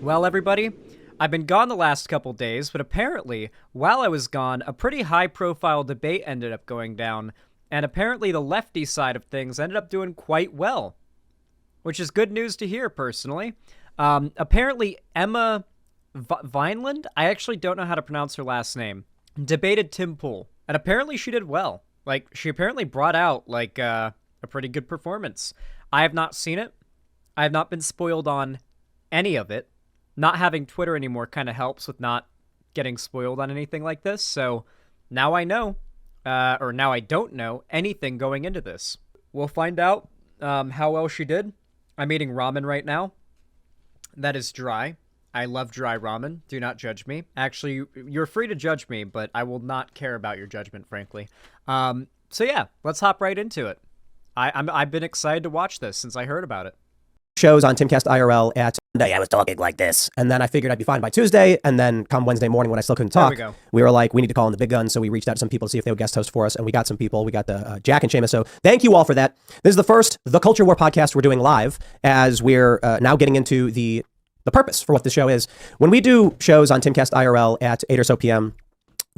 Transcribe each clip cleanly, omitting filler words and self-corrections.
Well, everybody, I've been gone the last couple days, but apparently, while I was gone, a pretty high-profile debate ended up going down, and apparently the lefty side of things ended up doing quite well, which is good news to hear, personally. Apparently, Emma Vineland, I actually don't know how to pronounce her last name, debated Tim Pool, and apparently she did well. Like, she apparently brought out, like, a pretty good performance. I have not seen it. I have not been spoiled on any of it. Not having Twitter anymore kind of helps with not getting spoiled on anything like this, so now I know, or now I don't know anything going into this. We'll find out how well she did. I'm eating ramen right now. That is dry. I love dry ramen. Do not judge me. Actually, you're free to judge me, but I will not care about your judgment, frankly. So yeah, let's hop right into it. I've been excited to watch this since I heard about it. Shows on Timcast IRL at Monday. I was talking like this, and then I figured I'd be fine by Tuesday, and then come Wednesday morning when I still couldn't talk, we were like, we need to call in the big guns, so we reached out to some people to see if they would guest host for us, and we got some people. We got the Jack and Seamus, so thank you all for that. This is the first The Culture War podcast we're doing live, as we're now getting into the purpose for what the show is. When we do shows on Timcast IRL at 8 or so p.m.,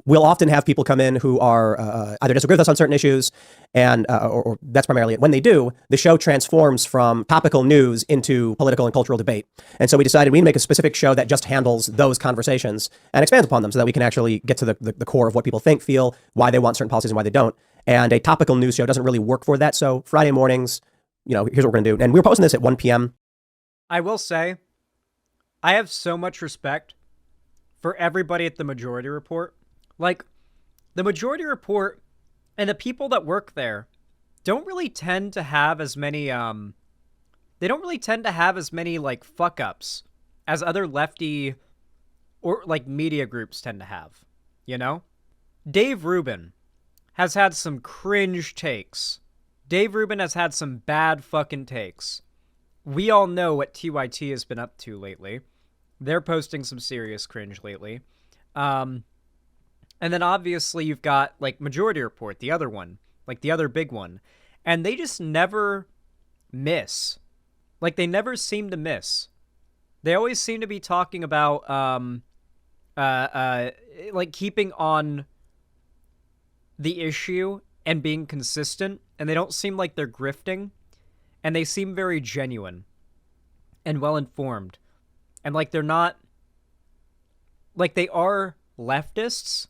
we'll often have people come in who are either disagree with us on certain issues, and or that's primarily it. When they do, the show transforms from topical news into political and cultural debate. And so we decided we need to make a specific show that just handles those conversations and expands upon them so that we can actually get to the core of what people think, feel, why they want certain policies and why they don't. And a topical news show doesn't really work for that. So Friday mornings, here's what we're going to do. And we were posting this at 1 p.m. I will say, I have so much respect for everybody at the Majority Report. Like, the Majority Report and the people that work there don't really tend to have as many, like, fuck-ups as other lefty or, like, media groups tend to have, you know? Dave Rubin has had some cringe takes. Dave Rubin has had some bad fucking takes. We all know what TYT has been up to lately. They're posting some serious cringe lately. And then obviously you've got, like, Majority Report, the other one, like the other big one. And they just never miss. Like, they never seem to miss. They always seem to be talking about, like, keeping on the issue and being consistent. And they don't seem like they're grifting. And they seem very genuine and well-informed. And, like, they're not, like, they are leftists,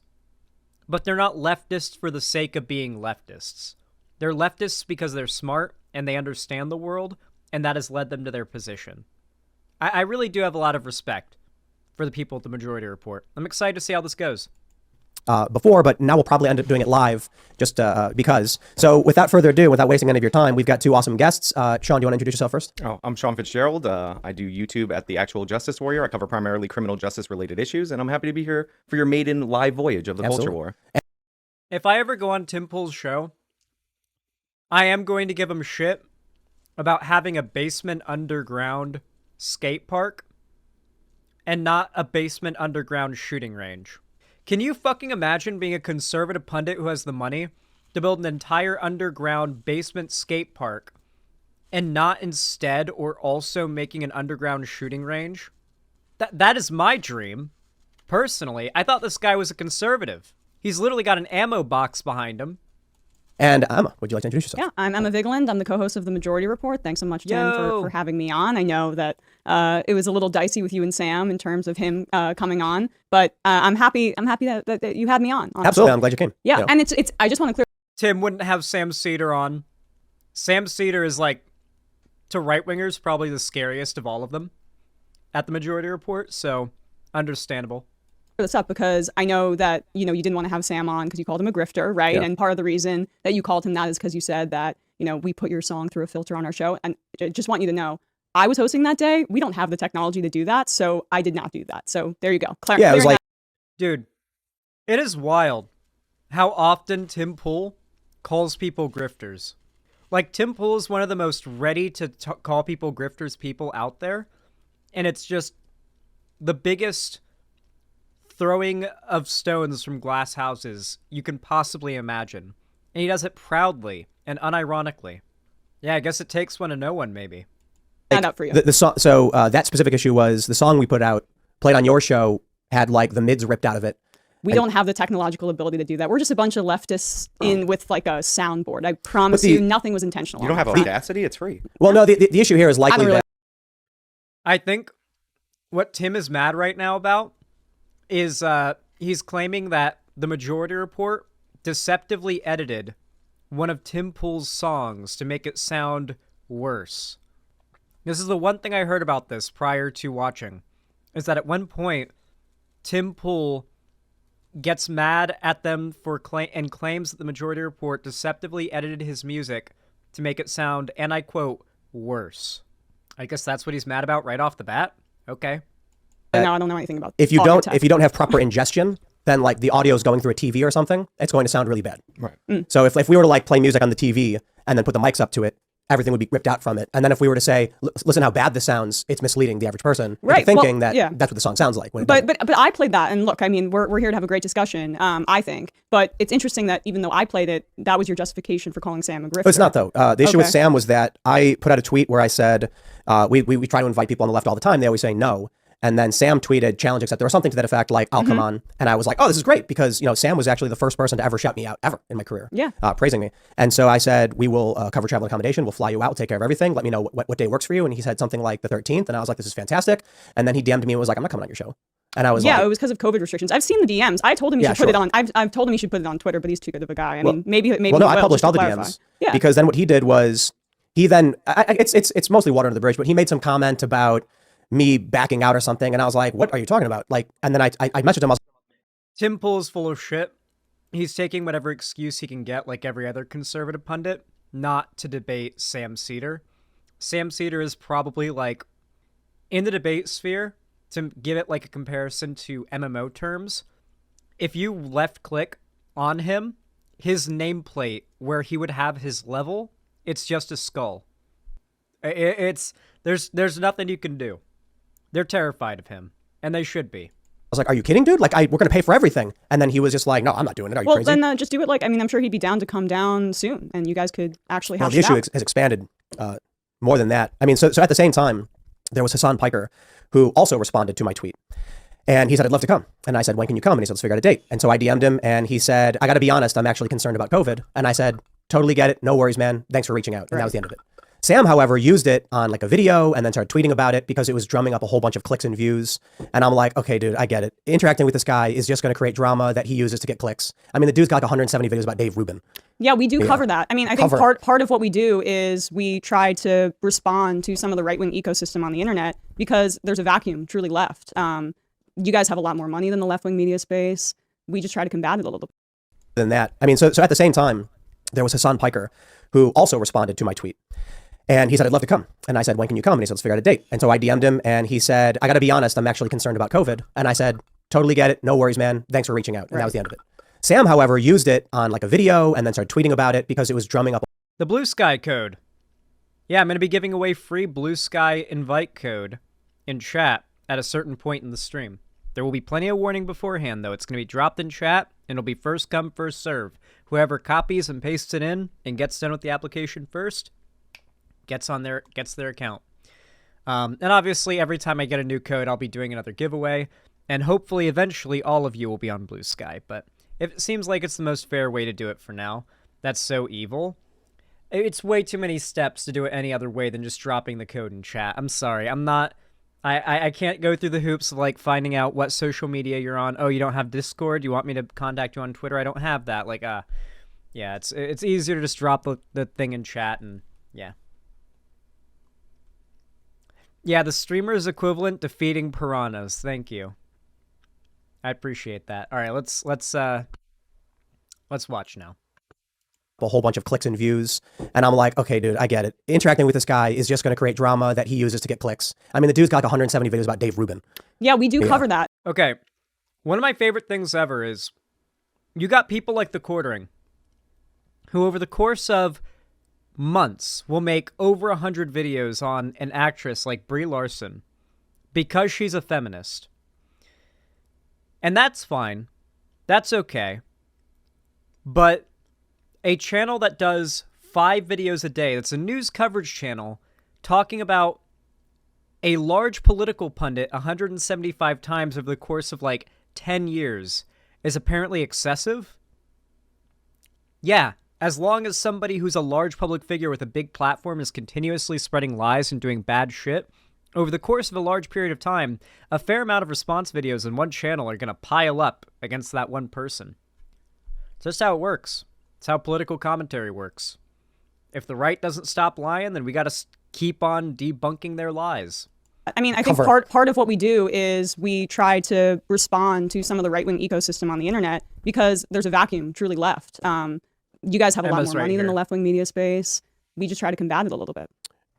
but they're not leftists for the sake of being leftists. They're leftists because they're smart and they understand the world, and that has led them to their position. I really do have a lot of respect for the people at the Majority Report. I'm excited to see how this goes. But now we'll probably end up doing it live just because. So without further ado, without wasting any of your time, we've got two awesome guests. Sean, do you want to introduce yourself first? Oh, I'm Sean Fitzgerald. I do YouTube at The Actual Justice Warrior. I cover primarily criminal justice related issues, and I'm happy to be here for your maiden live voyage of the Culture War. If I ever go on Tim Pool's show, I am going to give him shit about having a basement underground skate park and not a basement underground shooting range. Can you fucking imagine being a conservative pundit who has the money to build an entire underground basement skate park and not instead or also making an underground shooting range? That is my dream. Personally, I thought this guy was a conservative. He's literally got an ammo box behind him. And Emma, would you like to introduce yourself? Yeah, I'm Emma Vigland. I'm the co-host of the Majority Report. Thanks so much, Tim, for having me on. I know that it was a little dicey with you and Sam in terms of him coming on, but I'm happy that you had me on. Honestly. Absolutely, I'm glad you came. Yeah, and it's. I just want to clear. Tim wouldn't have Sam Cedar on. Sam Cedar is, like, to right-wingers, probably the scariest of all of them at the Majority Report, so understandable. This up because I know that you didn't want to have Sam on because you called him a grifter, right? Yeah. And part of the reason that you called him that is because you said that we put your song through a filter on our show, and I just want you to know I was hosting that day. We don't have the technology to do that, so I did not do that. So there you go. Yeah, it was like, dude, it is wild how often Tim Pool calls people grifters. Like, Tim Pool is one of the most ready to call people grifters people out there, and it's just the biggest throwing of stones from glass houses you can possibly imagine. And he does it proudly and unironically. Yeah, I guess it takes one to know one, maybe. Stand up for you. The song, so that specific issue was the song we put out, played on your show, had like the mids ripped out of it. We don't have the technological ability to do that. We're just a bunch of leftists with like a soundboard. I promise you, nothing was intentional. You don't have Audacity? It's free. Well, no, the issue here is likely that I think what Tim is mad right now about is he's claiming that the Majority Report deceptively edited one of Tim Pool's songs to make it sound worse. This is the one thing I heard about this prior to watching, is that at one point, Tim Pool gets mad at them for and claims that the Majority Report deceptively edited his music to make it sound, and I quote, worse. I guess that's what he's mad about right off the bat. Okay. No, I don't know anything about. If you don't have proper ingestion, then like the audio is going through a TV or something, it's going to sound really bad. Right. So if we were to like play music on the TV and then put the mics up to it, everything would be ripped out from it. And then if we were to say, listen how bad this sounds, it's misleading the average person into thinking that's what the song sounds like. But I played that, and look, I mean, we're here to have a great discussion, I think. But it's interesting that even though I played it, that was your justification for calling Sam a grifter. It's not, though. The issue with Sam was that I put out a tweet where I said, we try to invite people on the left all the time. They always say no. And then Sam tweeted, challenge accepted, or something to that effect, like, I'll come on. And I was like, oh, this is great, because, you know, Sam was actually the first person to ever shout me out, ever, in my career. Yeah. Praising me. And so I said, we will cover travel and accommodation. We'll fly you out. We'll take care of everything. Let me know what day works for you. And he said something like the 13th. And I was like, this is fantastic. And then he DM'd me and was like, I'm not coming on your show. And I was like, it was because of COVID restrictions. I've seen the DMs. I told him he should put it on. I've told him he should put it on Twitter, but he's too good of a guy. I mean, maybe. Well, no, I published all the DMs. Yeah. Because then what he did was, he then, it's mostly water under the bridge, but he made some comment about me backing out or something, and I was like, what are you talking about? Like, and then I messaged him. Tim Pool is full of shit. He's taking whatever excuse he can get, like every other conservative pundit, not to debate Sam Cedar. Sam Cedar is probably like, in the debate sphere, to give it like a comparison to MMO terms, if you left click on him, his nameplate where he would have his level, it's just a skull. There's nothing you can do. They're terrified of him, and they should be. I was like, are you kidding, dude? Like, we're going to pay for everything. And then he was just like, no, I'm not doing it. Are you crazy? Well, then just do it. Like, I mean, I'm sure he'd be down to come down soon, and you guys could actually hash the issue has expanded more than that. I mean, so at the same time, there was Hassan Piker, who also responded to my tweet. And he said, I'd love to come. And I said, when can you come? And he said, let's figure out a date. And so I DM'd him, and he said, I got to be honest, I'm actually concerned about COVID. And I said, totally get it. No worries, man. Thanks for reaching out. And that was the end of it. Sam, however, used it on like a video and then started tweeting about it because it was drumming up a whole bunch of clicks and views. And I'm like, okay, dude, I get it. Interacting with this guy is just going to create drama that he uses to get clicks. I mean, the dude's got like 170 videos about Dave Rubin. Yeah, we do cover that. I mean, I think part of what we do is we try to respond to some of the right-wing ecosystem on the internet because there's a vacuum truly left. You guys have a lot more money than the left-wing media space. We just try to combat it a little bit. Than that. I mean, so at the same time, there was Hassan Piker, who also responded to my tweet. And he said, I'd love to come. And I said, when can you come? And he said, let's figure out a date. And so I DM'd him, and he said, I got to be honest, I'm actually concerned about COVID. And I said, totally get it. No worries, man. Thanks for reaching out. And that was the end of it. Sam, however, used it on like a video and then started tweeting about it because it was drumming up. The Blue Sky code. Yeah, I'm going to be giving away free Blue Sky invite code in chat at a certain point in the stream. There will be plenty of warning beforehand, though. It's going to be dropped in chat, and it'll be first come, first serve. Whoever copies and pastes it in and gets done with the application first gets their account. And obviously, every time I get a new code, I'll be doing another giveaway, and hopefully, eventually, all of you will be on Blue Sky. But if it seems like it's the most fair way to do it for now, that's so evil. It's way too many steps to do it any other way than just dropping the code in chat. I'm sorry, I'm not. I can't go through the hoops of like finding out what social media you're on. Oh, you don't have Discord? You want me to contact you on Twitter? I don't have that. Like, yeah, it's easier to just drop the thing in chat and yeah. Yeah, the streamer's equivalent to feeding piranhas. Thank you. I appreciate that. All right, let's watch now. A whole bunch of clicks and views. And I'm like, okay, dude, I get it. Interacting with this guy is just going to create drama that he uses to get clicks. I mean, the dude's got like 170 videos about Dave Rubin. Yeah, we do cover that. Okay. One of my favorite things ever is you got people like The Quartering who over the course of months will make over 100 videos on an actress like Brie Larson because she's a feminist. And that's fine. That's okay. But a channel that does 5 videos a day, that's a news coverage channel, talking about A large political pundit 175 times over the course of like 10 years is apparently excessive? Yeah, as long as somebody who's a large public figure with a big platform is continuously spreading lies and doing bad shit, over the course of a large period of time, a fair amount of response videos in one channel are going to pile up against that one person. It's just how it works. It's how political commentary works. If the right doesn't stop lying, then we got to keep on debunking their lies. I mean, I think part of what we do is we try to respond to some of the right-wing ecosystem on the internet because there's a vacuum truly left. You guys have a lot more money than the left-wing media space. We just try to combat it a little bit.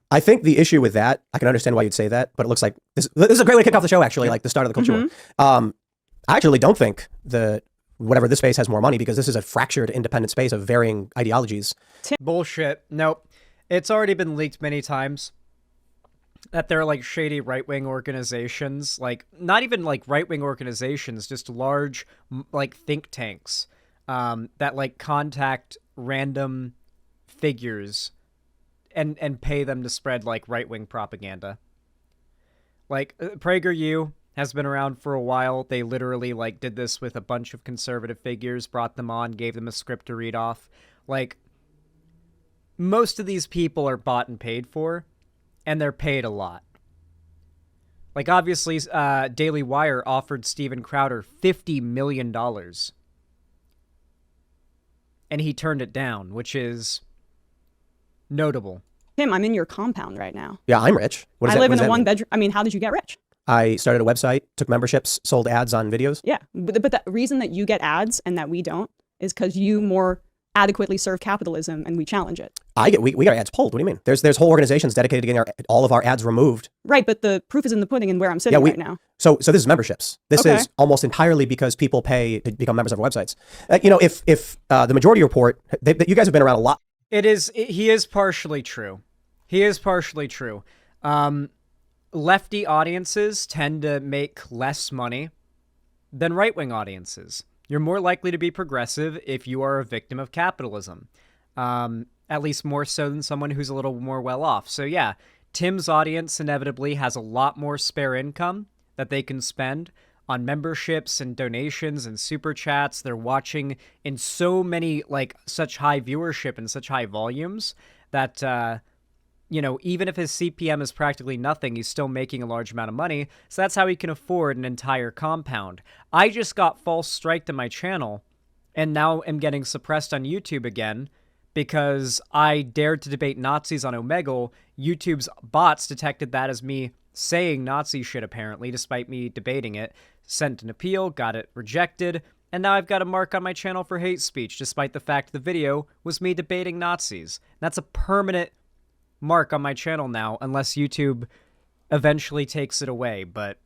I think the issue with that, I can understand why you'd say that, but it looks like this is a great way to kick off the show, actually, like the start of the culture war. I actually don't think that whatever this space has more money because this is a fractured independent space of varying ideologies. Bullshit. Nope. It's already been leaked many times that there are like shady right-wing organizations, like not even like right-wing organizations, just large like think tanks that like contact random figures and pay them to spread like right-wing propaganda. Like PragerU has been around for a while. They literally like did this with a bunch of conservative figures, brought them on, gave them a script to read off. Like most of these people are bought and paid for, and they're paid a lot. Like obviously Daily Wire offered Steven Crowder $50 million. And he turned it down, which is notable. Tim, I'm in your compound right now. Yeah, I'm rich. I live in a one-bedroom. I mean, how did you get rich? I started a website, took memberships, sold ads on videos. Yeah, but the reason that you get ads and that we don't is because you more adequately serve capitalism and we challenge it. We got our ads pulled. What do you mean? There's whole organizations dedicated to getting all of our ads removed. Right, but the proof is in the pudding and where I'm sitting right now. So this is memberships. This is almost entirely because people pay to become members of our websites. If the Majority Report, you guys have been around a lot. He is partially true. He is partially true. Lefty audiences tend to make less money than right-wing audiences. You're more likely to be progressive if you are a victim of capitalism. At least more so than someone who's a little more well-off. So yeah, Tim's audience inevitably has a lot more spare income that they can spend on memberships and donations and super chats. They're watching in so many, like, such high viewership and such high volumes that, even if his CPM is practically nothing, he's still making a large amount of money. So that's how he can afford an entire compound. I just got false striked on my channel and now am getting suppressed on YouTube again because I dared to debate Nazis on Omegle. YouTube's bots detected that as me saying Nazi shit, apparently, despite me debating it. Sent an appeal, got it rejected, and now I've got a mark on my channel for hate speech, despite the fact the video was me debating Nazis. That's a permanent mark on my channel now, unless YouTube eventually takes it away, but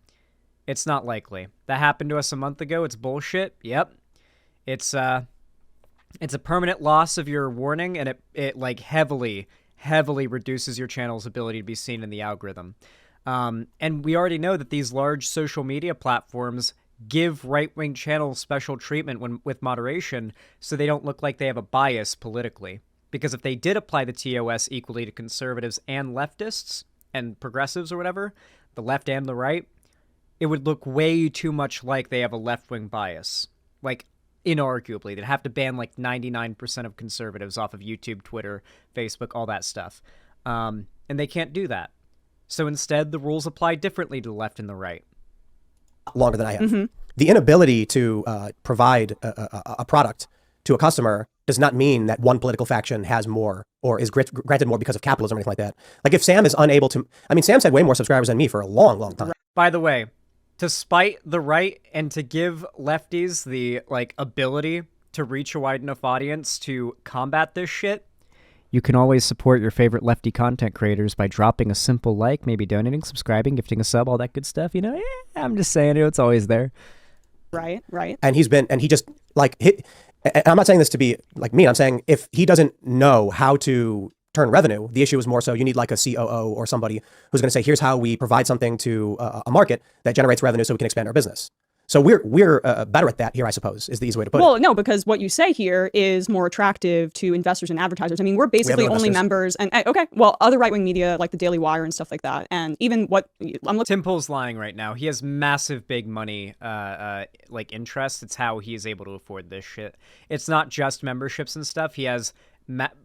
it's not likely. That happened to us a month ago. It's bullshit. Yep. It's a permanent loss of your warning, and it like heavily reduces your channel's ability to be seen in the algorithm. And we already know that these large social media platforms give right-wing channels special treatment with moderation so they don't look like they have a bias politically. Because if they did apply the TOS equally to conservatives and leftists and progressives or whatever, the left and the right, it would look way too much like they have a left-wing bias. Like, inarguably. They'd have to ban like 99% of conservatives off of YouTube, Twitter, Facebook, all that stuff. And they can't do that. So instead, the rules apply differently to the left and the right. Longer than I have. The inability to provide a product to a customer does not mean that one political faction has more or is granted more because of capitalism or anything like that. Like if Sam is unable to, I mean, Sam's had way more subscribers than me for a long, long time. By the way, to spite the right and to give lefties the like ability to reach a wide enough audience to combat this shit, you can always support your favorite lefty content creators by dropping a simple like, maybe donating, subscribing, gifting a sub, all that good stuff. I'm just saying, it's always there. Right. And he just like hit. And I'm not saying this to be like mean. I'm saying if he doesn't know how to turn revenue, the issue is more so you need like a COO or somebody who's going to say, here's how we provide something to a market that generates revenue so we can expand our business. So we're better at that here, I suppose, is the easy way to put it. Well, no, because what you say here is more attractive to investors and advertisers. I mean, we're basically only members, and okay, well, other right-wing media like the Daily Wire and stuff like that, and even what I'm looking. Tim Pool's lying right now. He has massive big money, like interest. It's how he is able to afford this shit. It's not just memberships and stuff. He has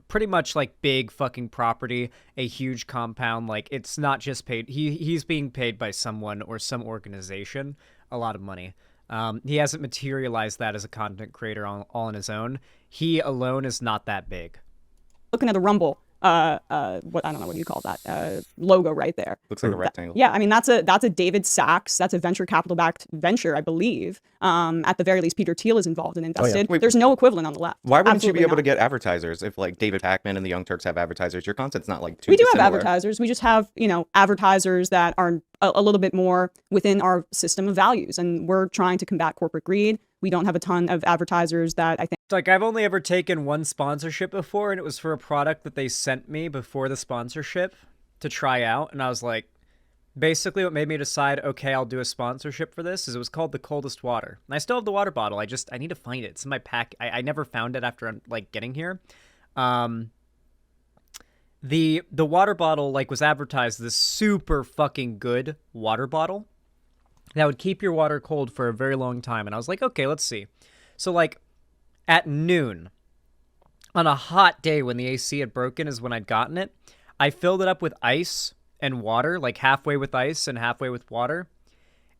pretty much like big fucking property, a huge compound. Like it's not just paid. He's being paid by someone or some organization a lot of money. He hasn't materialized that as a content creator all on his own. He alone is not that big. Looking at the Rumble, what I don't know what you call that logo right there. Looks like a rectangle. Yeah, I mean that's a David Sachs. That's a venture capital backed venture, I believe. At the very least, Peter Thiel is involved and invested. Oh, yeah. Wait, there's no equivalent on the left. Why wouldn't you be able to get advertisers if like David Pakman and the Young Turks have advertisers? Your content's not like too. We do have advertisers. We just have advertisers that are a little bit more within our system of values, and we're trying to combat corporate greed. We don't have a ton of advertisers that I think. Like I've only ever taken one sponsorship before, and it was for a product that they sent me before the sponsorship to try out, and I was like, basically what made me decide, okay, I'll do a sponsorship for this is it was called the Coldest Water. And I still have the water bottle. I need to find it. It's in my pack. I never found it after like getting here. The water bottle like was advertised as this super fucking good water bottle that would keep your water cold for a very long time. And I was like, okay, let's see. So like at noon on a hot day when the AC had broken is when I'd gotten it. I filled it up with ice and water, like halfway with ice and halfway with water.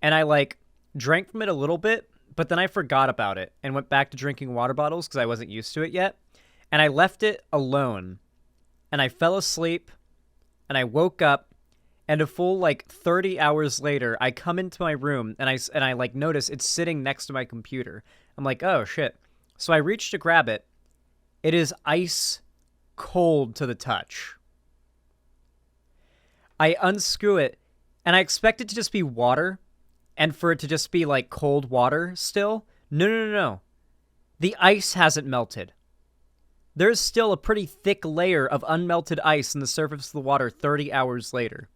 And I like drank from it a little bit, but then I forgot about it and went back to drinking water bottles because I wasn't used to it yet. And I left it alone. And I fell asleep and I woke up, and a full like 30 hours later, I come into my room and I like notice it's sitting next to my computer. I'm like, oh shit. So I reach to grab it. It is ice cold to the touch. I unscrew it and I expect it to just be water and for it to just be like cold water still. No. The ice hasn't melted. There's still a pretty thick layer of unmelted ice in the surface of the water 30 hours later.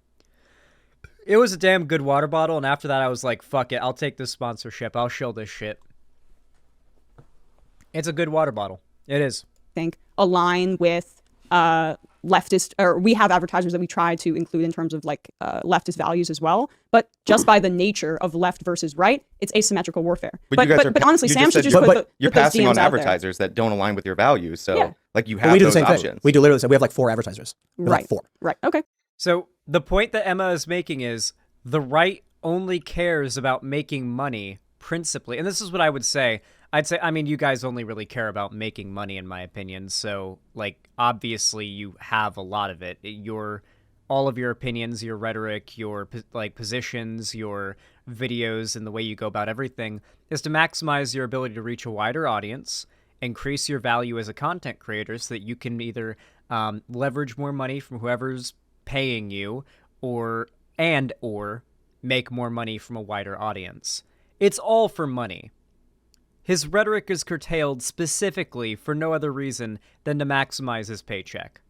It was a damn good water bottle, and after that I was like, fuck it, I'll take this sponsorship. I'll shill this shit. It's a good water bottle. It is. Think align with leftist, or we have advertisers that we try to include in terms of like leftist values as well. But just by the nature of left versus right, it's asymmetrical warfare. But honestly, Sam should just put you're passing on advertisers that don't align with your values. So like you have we do those the same options. Thing. We do literally. We have like 4 advertisers. Right. Like 4. Right. Okay. So the point that Emma is making is the right only cares about making money principally. And this is what I would say. I mean, you guys only really care about making money, in my opinion. So, like, obviously you have a lot of it. All of your opinions, your rhetoric, your, like, positions, your videos, and the way you go about everything is to maximize your ability to reach a wider audience, increase your value as a content creator so that you can either leverage more money from whoever's paying you or make more money from a wider audience. It's all for money. His rhetoric is curtailed specifically for no other reason than to maximize his paycheck.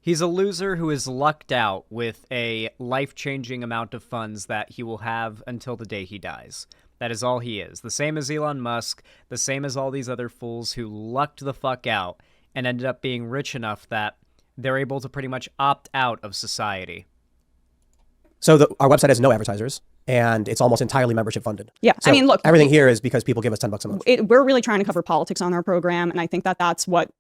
He's a loser who is lucked out with a life-changing amount of funds that he will have until the day he dies. That is all he is. The same as Elon Musk, the same as all these other fools who lucked the fuck out and ended up being rich enough that they're able to pretty much opt out of society. So our website has no advertisers, and it's almost entirely membership funded. Yeah, so I mean, look, everything here is because people give us $10 a month. We're really trying to cover politics on our program, and I think that that's what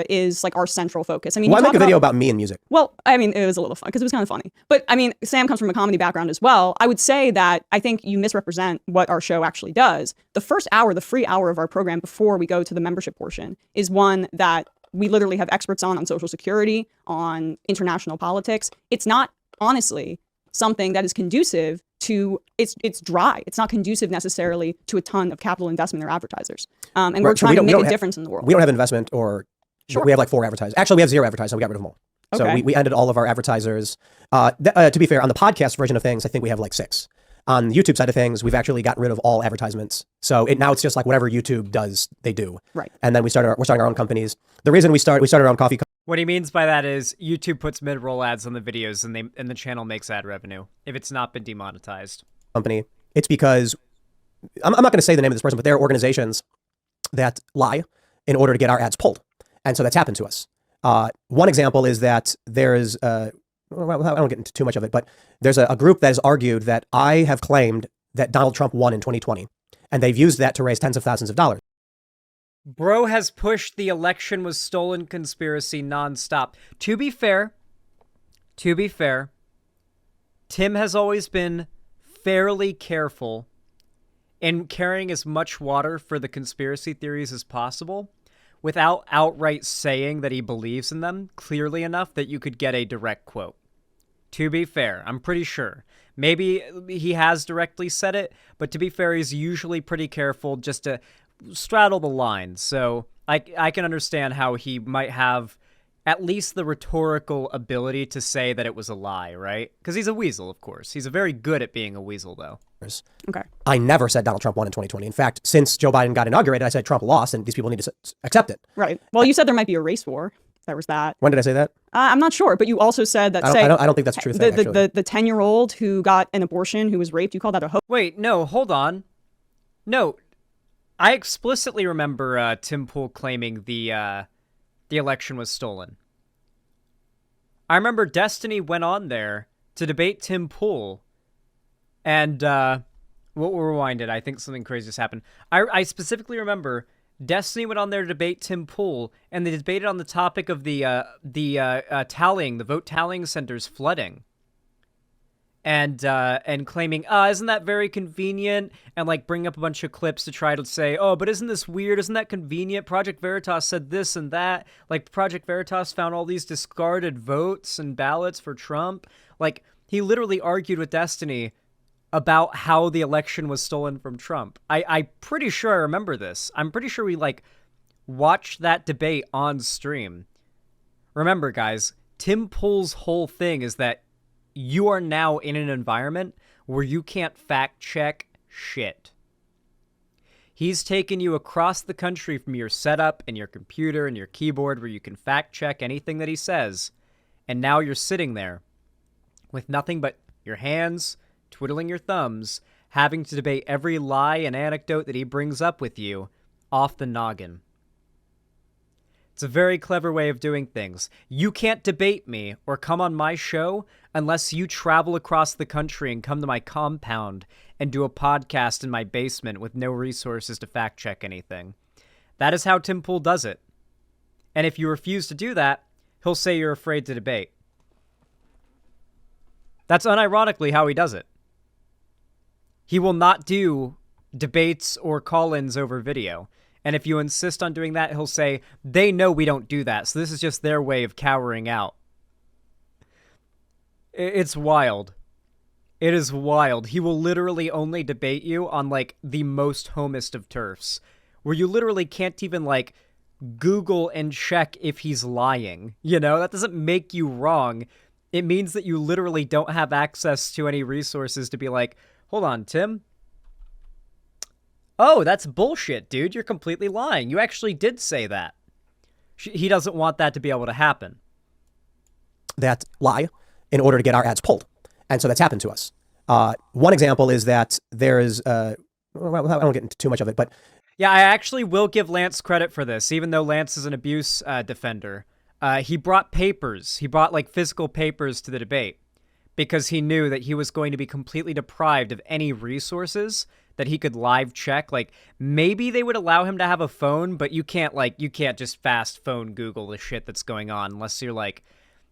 is like our central focus. I mean, why make a video about me and music? Well, I mean, it was a little fun because it was kind of funny. But I mean, Sam comes from a comedy background as well. I would say that I think you misrepresent what our show actually does. The first hour, the free hour of our program before we go to the membership portion, is one that we literally have experts on Social Security, on international politics. It's not, honestly, something that is conducive to, it's dry. It's not conducive necessarily to a ton of capital investment or advertisers. And we're trying to make a difference in the world. We don't have investment or, we have like 4 advertisers. Actually, we have 0 advertisers, and we got rid of them all. Okay. So we ended all of our advertisers. To be fair, on the podcast version of things, I think we have like 6. On the YouTube side of things, we've actually gotten rid of all advertisements. So now it's just like whatever YouTube does, they do. Right. And then we're starting our own companies. The reason we started our own coffee. What he means by that is YouTube puts mid-roll ads on the videos and the channel makes ad revenue if it's not been demonetized. Company It's because I'm not going to say the name of this person, but there are organizations that lie in order to get our ads pulled. And so that's happened to us. One example is that there's, well, I don't get into too much of it, but there's a group that has argued that I have claimed that Donald Trump won in 2020. And they've used that to raise tens of thousands of dollars. Bro has pushed the election was stolen conspiracy nonstop. To be fair, Tim has always been fairly careful in carrying as much water for the conspiracy theories as possible without outright saying that he believes in them clearly enough that you could get a direct quote. To be fair, I'm pretty sure. Maybe he has directly said it, but to be fair, he's usually pretty careful just to straddle the line. So I can understand how he might have at least the rhetorical ability to say that it was a lie, right? Because he's a weasel, of course. He's very good at being a weasel, though. Okay. I never said Donald Trump won in 2020. In fact, since Joe Biden got inaugurated, I said Trump lost, and these people need to accept it. Right. Well, you said there might be a race war. There was that. When did I say that? I'm not sure, but you also said that. I don't think that's a true thing. The 10-year-old who got an abortion, who was raped, you call that a hoax? Wait, no, hold on. No, I explicitly remember Tim Pool claiming the election was stolen. I remember Destiny went on there to debate Tim Pool, and we'll rewind it. I think something crazy just happened. I specifically remember Destiny went on there to debate Tim Pool, and they debated on the topic of the tallying, the vote tallying centers flooding, and claiming, isn't that very convenient, and like bring up a bunch of clips to try to say, oh, but isn't this weird? Isn't that convenient? Project Veritas said this and that. Like Project Veritas found all these discarded votes and ballots for Trump. Like he literally argued with Destiny about how the election was stolen from Trump. I'm pretty sure I remember this. I'm pretty sure we like watched that debate on stream. Remember, guys, Tim Pool's whole thing is that you are now in an environment where you can't fact check shit. He's taken you across the country from your setup and your computer and your keyboard where you can fact check anything that he says. And now you're sitting there with nothing but your hands, twiddling your thumbs, having to debate every lie and anecdote that he brings up with you off the noggin. It's a very clever way of doing things. You can't debate me or come on my show unless you travel across the country and come to my compound and do a podcast in my basement with no resources to fact check anything. That is how Tim Pool does it. And if you refuse to do that, he'll say you're afraid to debate. That's unironically how he does it. He will not do debates or call-ins over video. And if you insist on doing that, he'll say, they know we don't do that, so this is just their way of cowering out. It's wild. It is wild. He will literally only debate you on, like, the most homest of turfs, where you literally can't even, like, Google and check if he's lying. You know, that doesn't make you wrong. It means that you literally don't have access to any resources to be like, hold on, Tim. Oh, that's bullshit, dude. You're completely lying. You actually did say that. He doesn't want that to be able to happen. That lie in order to get our ads pulled. And so that's happened to us. One example is that there's, well, I don't get into too much of it, but... Yeah, I actually will give Lance credit for this, even though Lance is an abuse defender. He brought papers. He brought, like, physical papers to the debate because he knew that he was going to be completely deprived of any resources that he could live check. Like, maybe they would allow him to have a phone, but you can't just fast phone Google the shit that's going on unless you're, like,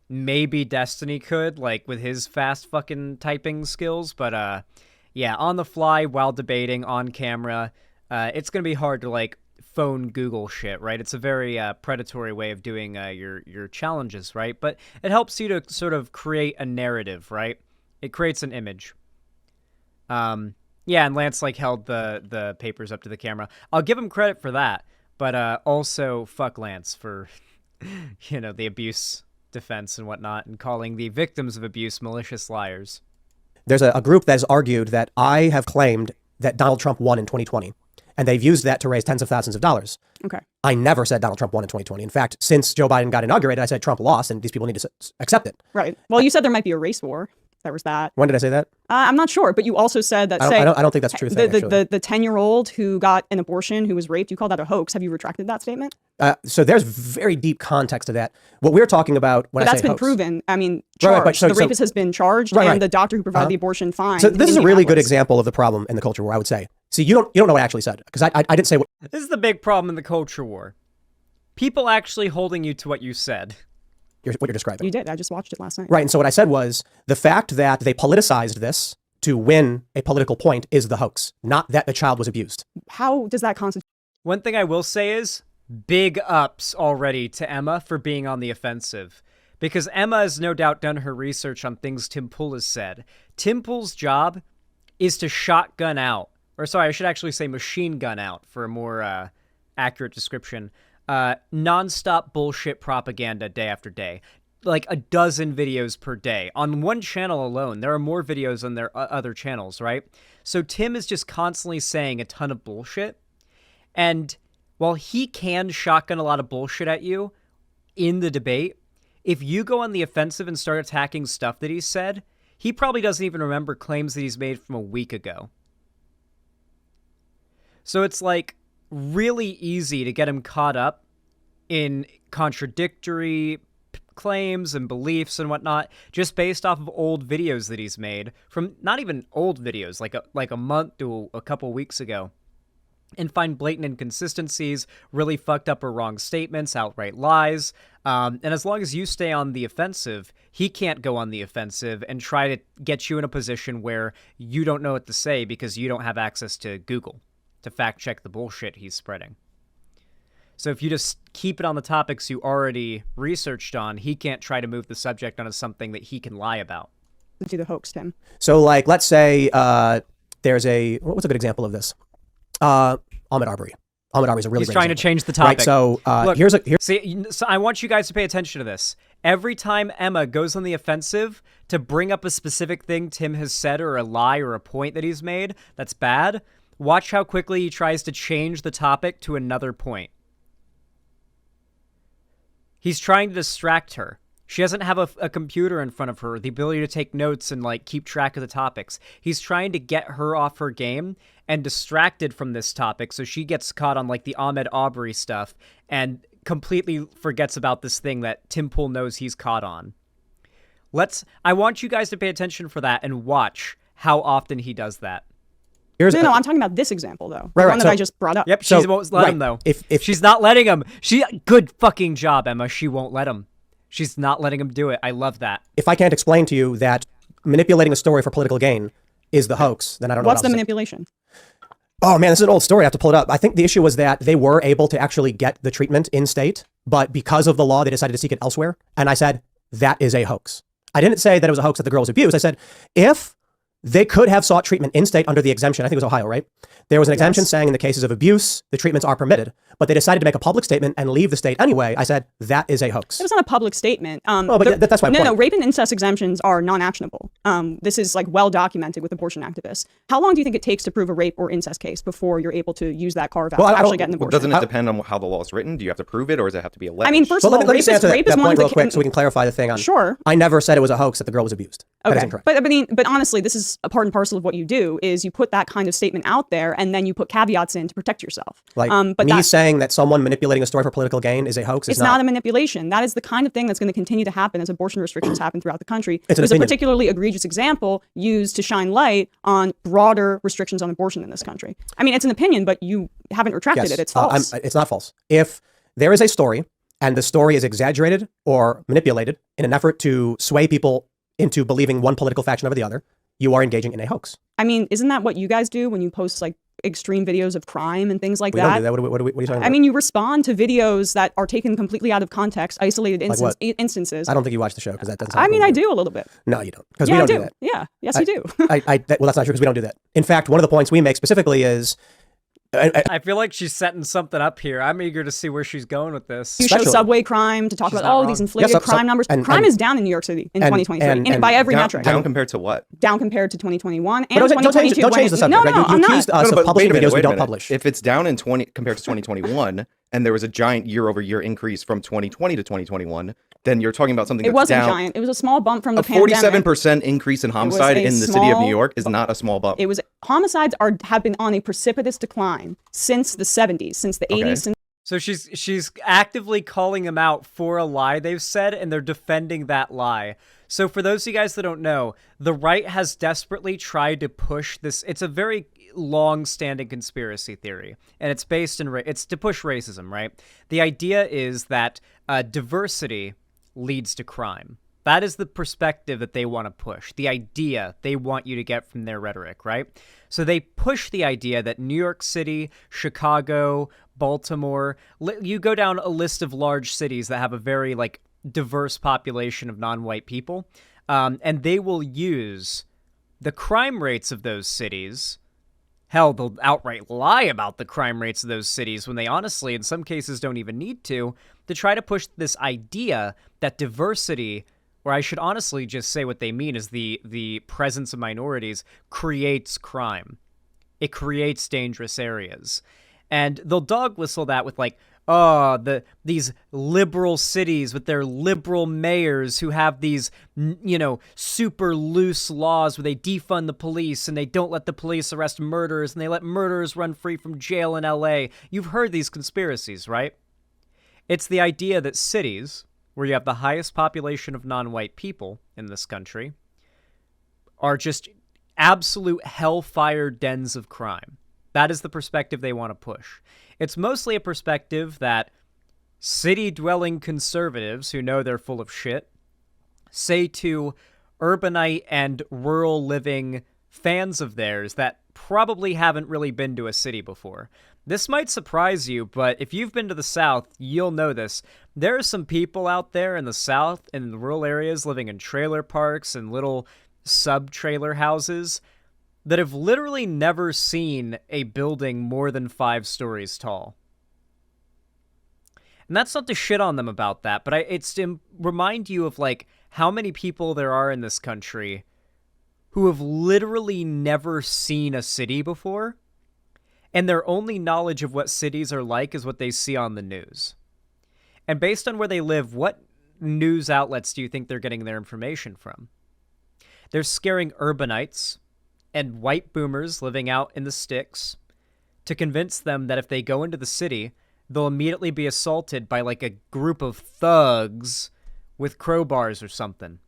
maybe Destiny could, like, with his fast fucking typing skills. But, yeah, on the fly while debating on camera, it's going to be hard to, like, phone Google shit, right? It's a very predatory way of doing your challenges, right? But it helps you to sort of create a narrative, right? It creates an image. Yeah, and Lance like held the papers up to the camera. I'll give him credit for that, but also fuck Lance for the abuse defense and whatnot, and calling the victims of abuse malicious liars. There's a group that has argued that I have claimed that Donald Trump won in 2020. And they've used that to raise tens of thousands of dollars. Okay. I never said Donald Trump won in 2020. In fact, since Joe Biden got inaugurated, I said Trump lost, and these people need to accept it. Right. Well, you said there might be a race war. There was that. When did I say that? I'm not sure, but you also said that. I don't think that's a true thing. The 10-year-old who got an abortion, who was raped, you called that a hoax. Have you retracted that statement? So there's very deep context to that. What we're talking about when but I that's say been hoax, proven. I mean, charged. The rapist has been charged, and the doctor who provided the abortion fined. So this is a really good example of the problem in the culture war, I would say. See, you don't know what I actually said, because I didn't say what. This is the big problem in the culture war. People actually holding you to what you said. What you're describing. You did. I just watched it last night. Right. And so what I said was the fact that they politicized this to win a political point is the hoax, not that the child was abused. How does that constitute? One thing I will say is big ups already to Emma for being on the offensive. Because Emma has no doubt done her research on things Tim Pool has said. Tim Pool's job is to shotgun out. Or sorry, I should actually say machine gun out for a more accurate description. Non-stop bullshit propaganda day after day. Like a dozen videos per day. On one channel alone, there are more videos on their other channels, right? So Tim is just constantly saying a ton of bullshit. And while he can shotgun a lot of bullshit at you in the debate, if you go on the offensive and start attacking stuff that he said, he probably doesn't even remember claims that he's made from a week ago. So it's like really easy to get him caught up in contradictory claims and beliefs and whatnot, just based off of old videos that he's made from not even old videos, like a month to a couple weeks ago, and find blatant inconsistencies, really fucked up or wrong statements, outright lies. And as long as you stay on the offensive, he can't go on the offensive and try to get you in a position where you don't know what to say because you don't have access to Google to fact check the bullshit he's spreading. So if you just keep it on the topics you already researched on, he can't try to move the subject onto something that he can lie about. Do the hoax, Tim. So like, let's say there's what's a good example of this? Ahmaud Arbery. Ahmaud Arbery is a really He's trying to change the topic. Right, so Look, so I want you guys to pay attention to this. Every time Emma goes on the offensive to bring up a specific thing Tim has said or a lie or a point that he's made that's bad, watch how quickly he tries to change the topic to another point. He's trying to distract her. She doesn't have a computer in front of her, the ability to take notes and like keep track of the topics. He's trying to get her off her game and distracted from this topic, so she gets caught on like the Ahmaud Arbery stuff and completely forgets about this thing that Tim Pool knows he's caught on. I want you guys to pay attention for that and watch how often he does that. No, I'm talking about this example, though. The one that I just brought up. Yep, she won't let him, though. If she's not letting him. Good fucking job, Emma. She won't let him. She's not letting him do it. I love that. If I can't explain to you that manipulating a story for political gain is the hoax, then I don't know what's the manipulation. Oh, man, this is an old story. I have to pull it up. I think the issue was that they were able to actually get the treatment in state, but because of the law, they decided to seek it elsewhere. And I said, that is a hoax. I didn't say that it was a hoax that the girl was abused. I said, if they could have sought treatment in state under the exemption. I think it was Ohio, right? There was an exemption saying in the cases of abuse, the treatments are permitted, but they decided to make a public statement and leave the state anyway. I said, that is a hoax. It was not a public statement. But that's my point. No, rape and incest exemptions are non-actionable. This is like well documented with abortion activists. How long do you think it takes to prove a rape or incest case before you're able to use that carve out to actually get an abortion? Doesn't it depend on how the law is written? Do you have to prove it or does it have to be alleged? I mean, first of all, let me just answer that point real quick so we can clarify the thing. Sure. I never said it was a hoax that the girl was abused. Okay. That is incorrect. But honestly, this is a part and parcel of what you do is you put that kind of statement out there and then you put caveats in to protect yourself. Like saying that someone manipulating a story for political gain is a hoax. It's not a manipulation. That is the kind of thing that's going to continue to happen as abortion restrictions happen throughout the country. There's a particularly egregious example used to shine light on broader restrictions on abortion in this country. I mean, it's an opinion, but you haven't retracted it. It's false. It's not false. If there is a story and the story is exaggerated or manipulated in an effort to sway people into believing one political faction over the other, you are engaging in a hoax. I mean, isn't that what you guys do when you post like extreme videos of crime and things like that? We don't do that. What are you talking about? I mean, you respond to videos that are taken completely out of context, isolated instances. I don't think you watch the show because that doesn't. I mean, I do a little bit. No, you don't. Because we don't do that. Yeah. Yes, you do. Well, that's not true because we don't do that. In fact, one of the points we make specifically is. I feel like she's setting something up here. I'm eager to see where she's going with this. You show subway crime to talk about these inflated crime numbers. Crime is down in New York City in 2023 by every metric. Down compared to what? Down compared to 2021 and 2022. Don't change the subject. No, you accused us of publishing videos we don't publish. If it's down in compared to 2021, and there was a giant year-over-year increase from 2020 to 2021, then you're talking about something that's wasn't down. Giant. It was a small bump from the A pandemic. 47% increase in homicide in the city of New York is not a small bump. Homicides have been on a precipitous decline since the 70s, since the 80s. So she's actively calling them out for a lie they've said, and they're defending that lie. So for those of you guys that don't know, the right has desperately tried to push this. It's a very long-standing conspiracy theory, and it's based in it's to push racism, right? The idea is that diversity leads to crime. That is the perspective that they want to push, the idea they want you to get from their rhetoric, right? So they push the idea that New York City, Chicago, Baltimore, you go down a list of large cities that have a very diverse population of non-white people, and they will use the crime rates of those cities. Hell, they'll outright lie about the crime rates of those cities when they honestly, in some cases, don't even need to try to push this idea that diversity, or I should honestly just say what they mean is the presence of minorities, creates crime. It creates dangerous areas. And they'll dog whistle that with these liberal cities with their liberal mayors who have these, super loose laws where they defund the police and they don't let the police arrest murderers and they let murderers run free from jail in LA. You've heard these conspiracies, right? It's the idea that cities, where you have the highest population of non-white people in this country, are just absolute hellfire dens of crime. That is the perspective they want to push. It's mostly a perspective that city-dwelling conservatives who know they're full of shit say to urbanite and rural-living fans of theirs that probably haven't really been to a city before. This might surprise you, but if you've been to the South, you'll know this. There are some people out there in the South, in the rural areas, living in trailer parks and little sub-trailer houses that have literally never seen a building more than 5 stories tall. And that's not to shit on them about that, but it's to remind you of how many people there are in this country who have literally never seen a city before, and their only knowledge of what cities are like is what they see on the news. And based on where they live, what news outlets do you think they're getting their information from? They're scaring urbanites and white boomers living out in the sticks to convince them that if they go into the city, they'll immediately be assaulted by a group of thugs with crowbars or something.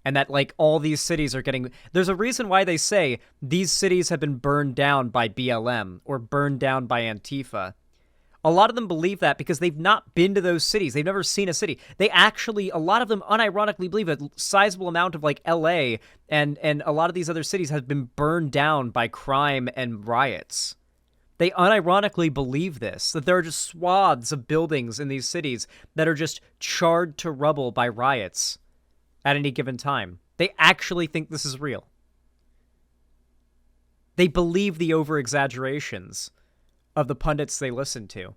And that all these cities are getting... There's a reason why they say these cities have been burned down by BLM or burned down by Antifa. A lot of them believe that because they've not been to those cities. They've never seen a city. They actually, a lot of them unironically believe a sizable amount of LA and a lot of these other cities have been burned down by crime and riots. They unironically believe this, that there are just swaths of buildings in these cities that are just charred to rubble by riots at any given time. They actually think this is real. They believe the over-exaggerations of the pundits they listen to.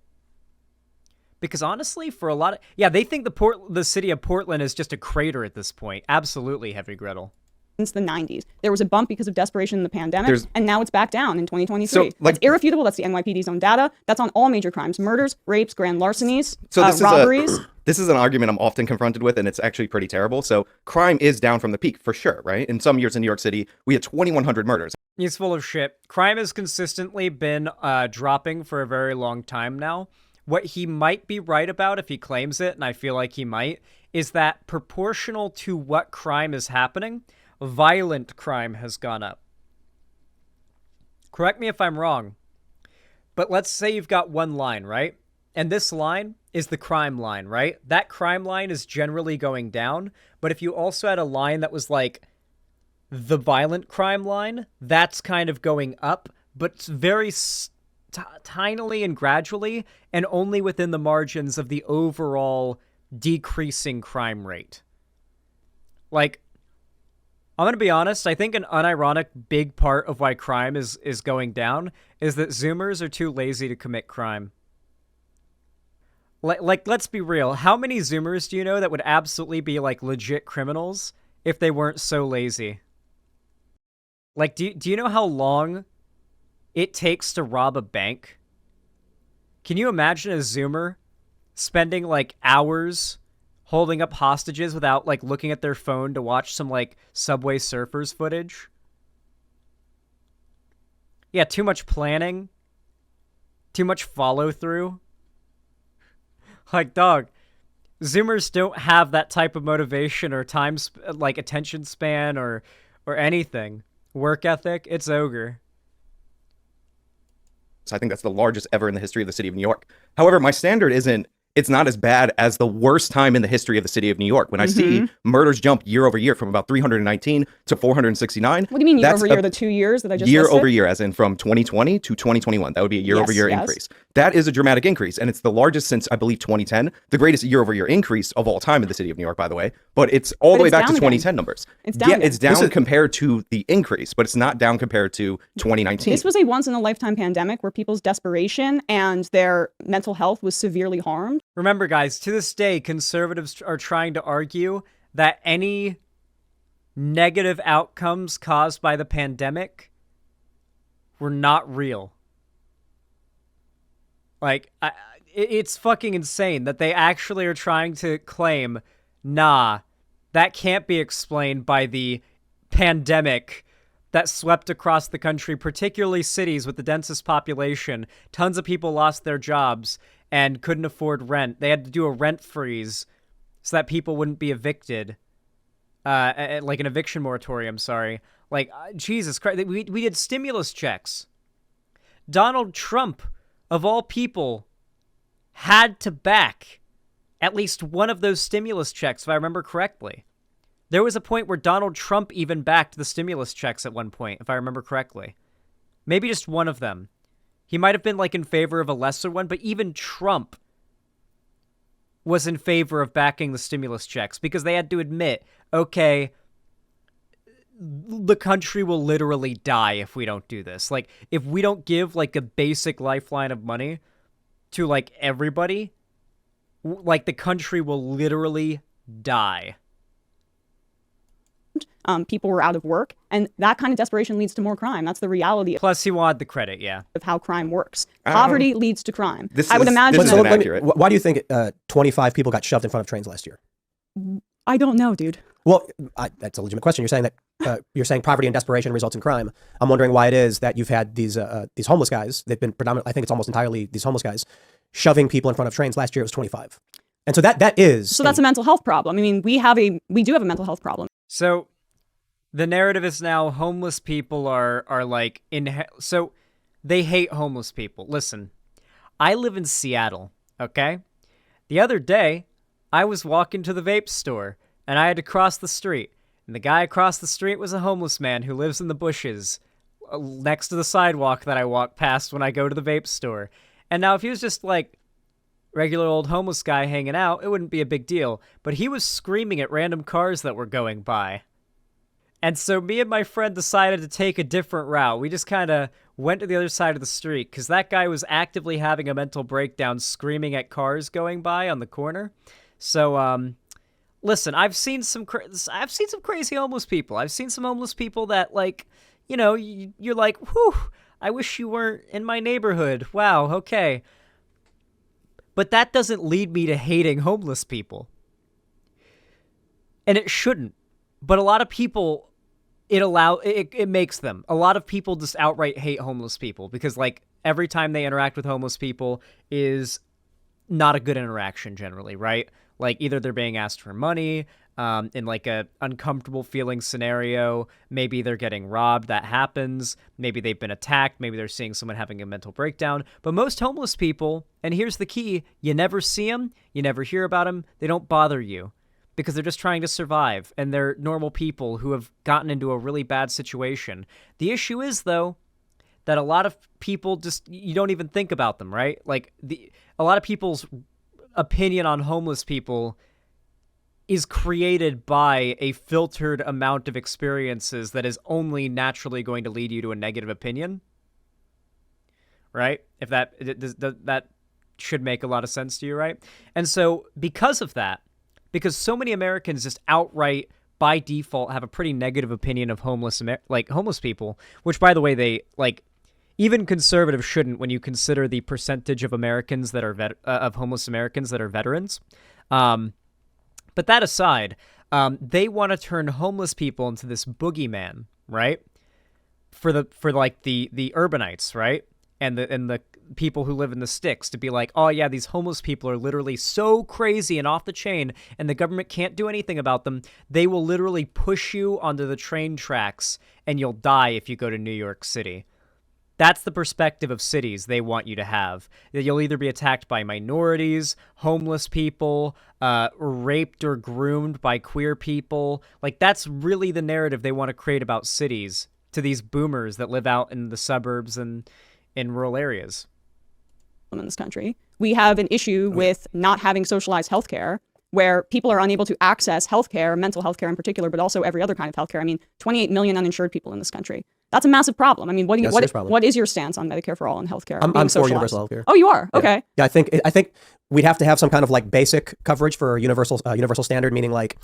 Because honestly, for a lot of... Yeah, they think the city of Portland is just a crater at this point. Absolutely, Heavy Gretel. Since the 90s. There was a bump because of desperation in the pandemic, and now it's back down in 2023. So, that's irrefutable. That's the NYPD's own data. That's on all major crimes. Murders, rapes, grand larcenies, robberies. This is an argument I'm often confronted with, and it's actually pretty terrible. So crime is down from the peak, for sure, right? In some years in New York City, we had 2,100 murders. He's full of shit. Crime has consistently been dropping for a very long time now. What he might be right about, if he claims it, and I feel like he might, is that proportional to what crime is happening, violent crime has gone up. Correct me if I'm wrong, but let's say you've got one line, right? And this line is the crime line, right? That crime line is generally going down, but if you also had a line that was the violent crime line, that's kind of going up, but very tinily and gradually, and only within the margins of the overall decreasing crime rate. I'm going to be honest, I think an unironic big part of why crime is going down is that Zoomers are too lazy to commit crime. Let's be real. How many Zoomers do you know that would absolutely be, legit criminals if they weren't so lazy? Do you know how long it takes to rob a bank? Can you imagine a Zoomer spending like hours holding up hostages without like looking at their phone to watch some like Subway Surfers footage? Yeah, too much planning. Too much follow through. Like, dog, Zoomers don't have that type of motivation or like attention span or anything. Work ethic, it's ogre. So I think that's the largest ever in the history of the city of New York. However, my standard it's not as bad as the worst time in the history of the city of New York. When I see murders jump year over year from about 319 to 469. What do you mean year over year? The 2 years that I just year listed? over year, as in from 2020 to 2021. That would be a year over year increase. That is a dramatic increase, and it's the largest since I believe 2010. The greatest year over year increase of all time in the city of New York, by the way. But it's all the way back to 2010 numbers. It's down. Yeah, it's down compared to the increase, but it's not down compared to 2019. This was a once in a lifetime pandemic where people's desperation and their mental health was severely harmed. Remember, guys, to this day, conservatives are trying to argue that any negative outcomes caused by the pandemic were not real. Like, it's fucking insane that they actually are trying to claim, nah, that can't be explained by the pandemic that swept across the country, particularly cities with the densest population. Tons of people lost their jobs and couldn't afford rent. They had to do a rent freeze so that people wouldn't be evicted. Like an eviction moratorium, sorry. Like, Jesus Christ, we did stimulus checks. Donald Trump, of all people, had to back at least one of those stimulus checks, if I remember correctly. There was a point where Donald Trump even backed the stimulus checks at one point, if I remember correctly. Maybe just one of them. He might have been like in favor of a lesser one, but even Trump was in favor of backing the stimulus checks because they had to admit, okay, the country will literally die if we don't do this. Like, if we don't give like a basic lifeline of money to like everybody, like the country will literally die. People were out of work, and that kind of desperation leads to more crime. That's the reality. Plus, he wanted the credit, yeah. Of how crime works. Poverty leads to crime. I would imagine. imagine. This is inaccurate. Why do you think 25 people got shoved in front of trains last year? I don't know, dude. Well, that's a legitimate question. You're saying that you're saying poverty and desperation results in crime. I'm wondering why it is that you've had these homeless guys. They've been predominantly, I think it's almost entirely these homeless guys, shoving people in front of trains. Last year it was 25, and so that's a mental health problem. I mean, we do have a mental health problem. So the narrative is now homeless people are like so they hate homeless people. Listen, I live in Seattle, okay? The other day, I was walking to the vape store and I had to cross the street. And the guy across the street was a homeless man who lives in the bushes next to the sidewalk that I walk past when I go to the vape store. And now if he was just like regular old homeless guy hanging out, it wouldn't be a big deal. But he was screaming at random cars that were going by. And so me and my friend decided to take a different route. We just kind of went to the other side of the street because that guy was actively having a mental breakdown screaming at cars going by on the corner. So, listen, I've seen some crazy homeless people. I've seen some homeless people that, like, you know, you're like, whew, I wish you weren't in my neighborhood. Wow, okay. But that doesn't lead me to hating homeless people. And it shouldn't. But a lot of people, it makes them. A lot of people just outright hate homeless people because, like, every time they interact with homeless people is not a good interaction generally, right? Like, either they're being asked for money in, like, a uncomfortable feeling scenario. Maybe they're getting robbed. That happens. Maybe they've been attacked. Maybe they're seeing someone having a mental breakdown. But most homeless people, and here's the key, you never see them. You never hear about them. They don't bother you. Because they're just trying to survive, and they're normal people who have gotten into a really bad situation. The issue is, though, that a lot of people just, you don't even think about them, right? Like, a lot of people's opinion on homeless people is created by a filtered amount of experiences that is only naturally going to lead you to a negative opinion, right? If that should make a lot of sense to you, right? And so, because of that, because so many Americans just outright, by default, have a pretty negative opinion of homeless people, which, by the way, they, like, even conservatives shouldn't when you consider the percentage of Americans that are of homeless Americans that are veterans. But that aside, they want to turn homeless people into this boogeyman, right? For the urbanites, right? And the people who live in the sticks, to be like, oh yeah, these homeless people are literally so crazy and off the chain, and the government can't do anything about them. They will literally push you onto the train tracks, and you'll die if you go to New York City. That's the perspective of cities they want you to have. That you'll either be attacked by minorities, homeless people, raped or groomed by queer people. Like, that's really the narrative they want to create about cities to these boomers that live out in the suburbs and in rural areas. In this country, we have an issue with not having socialized healthcare, where people are unable to access healthcare, mental health care in particular, but also every other kind of healthcare. I mean, 28 million uninsured people in this country. That's a massive problem. I mean, what is your stance on Medicare for all and healthcare? I'm for universal healthcare. Oh, you are? Okay. Yeah, I think we'd have to have some kind of like basic coverage for universal standard, meaning like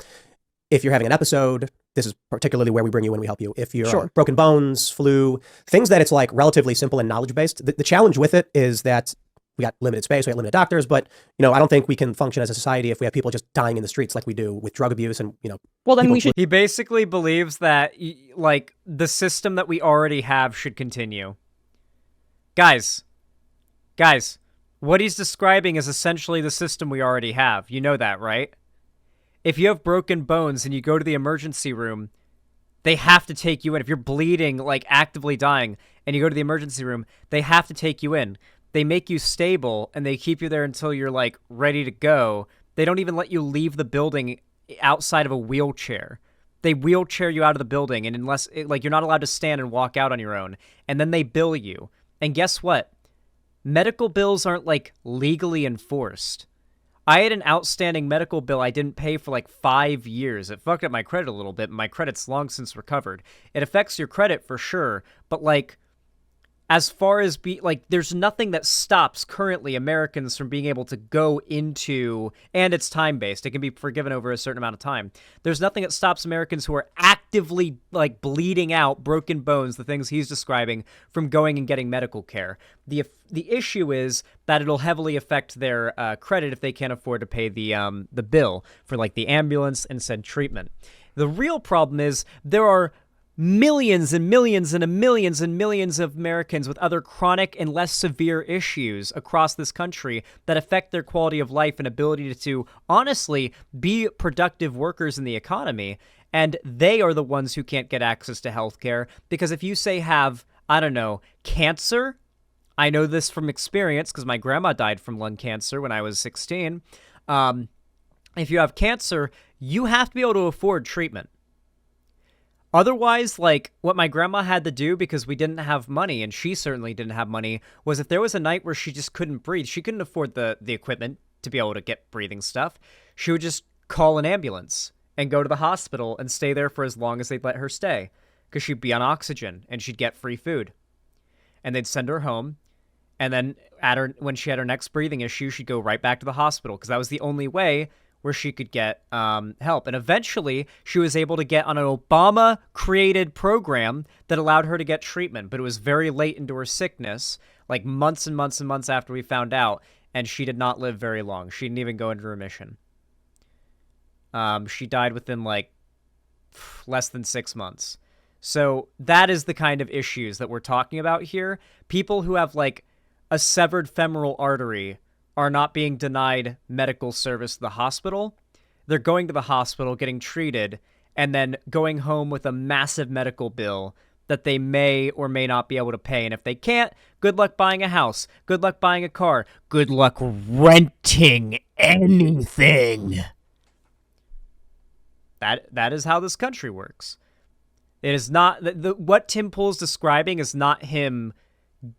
if you're having an episode, this is particularly where we bring you in, we help you. If you're broken bones, flu, things that it's like relatively simple and knowledge based. The challenge with it is that we got limited space, we got limited doctors, but, you know, I don't think we can function as a society if we have people just dying in the streets like we do with drug abuse and, you know. Well, then we should. He basically believes that, like, the system that we already have should continue. Guys, what he's describing is essentially the system we already have. You know that, right? If you have broken bones and you go to the emergency room, they have to take you in. If you're bleeding, like actively dying, and you go to the emergency room, they have to take you in. They make you stable, and they keep you there until you're, like, ready to go. They don't even let you leave the building outside of a wheelchair. They wheelchair you out of the building, and unless, like, you're not allowed to stand and walk out on your own. And then they bill you. And guess what? Medical bills aren't, like, legally enforced. I had an outstanding medical bill I didn't pay for, like, 5 years. It fucked up my credit a little bit, and my credit's long since recovered. It affects your credit for sure, but, like, as far as there's nothing that stops currently Americans from being able to go into, and it's time-based. It can be forgiven over a certain amount of time. There's nothing that stops Americans who are actively, like, bleeding out, broken bones, the things he's describing, from going and getting medical care. The issue is that it'll heavily affect their credit if they can't afford to pay the bill for, like, the ambulance and said treatment. The real problem is there are millions and millions and millions and millions of Americans with other chronic and less severe issues across this country that affect their quality of life and ability to honestly be productive workers in the economy. And they are the ones who can't get access to healthcare because if you say have, I don't know, cancer, I know this from experience because my grandma died from lung cancer when I was 16. If you have cancer, you have to be able to afford treatment. Otherwise, like, what my grandma had to do, because we didn't have money, and she certainly didn't have money, was if there was a night where she just couldn't breathe, she couldn't afford the equipment to be able to get breathing stuff, she would just call an ambulance and go to the hospital and stay there for as long as they'd let her stay, because she'd be on oxygen, and she'd get free food. And they'd send her home, and then when she had her next breathing issue, she'd go right back to the hospital, because that was the only way where she could get help. And eventually, she was able to get on an Obama-created program that allowed her to get treatment. But it was very late into her sickness, like months and months and months after we found out, and she did not live very long. She didn't even go into remission. She died within, like, less than 6 months. So that is the kind of issues that we're talking about here. People who have, like, a severed femoral artery are not being denied medical service to the hospital. They're going to the hospital, getting treated, and then going home with a massive medical bill that they may or may not be able to pay. And if they can't, good luck buying a house. Good luck buying a car. Good luck renting anything. That is how this country works. It is not... what Tim Pool's describing is not him,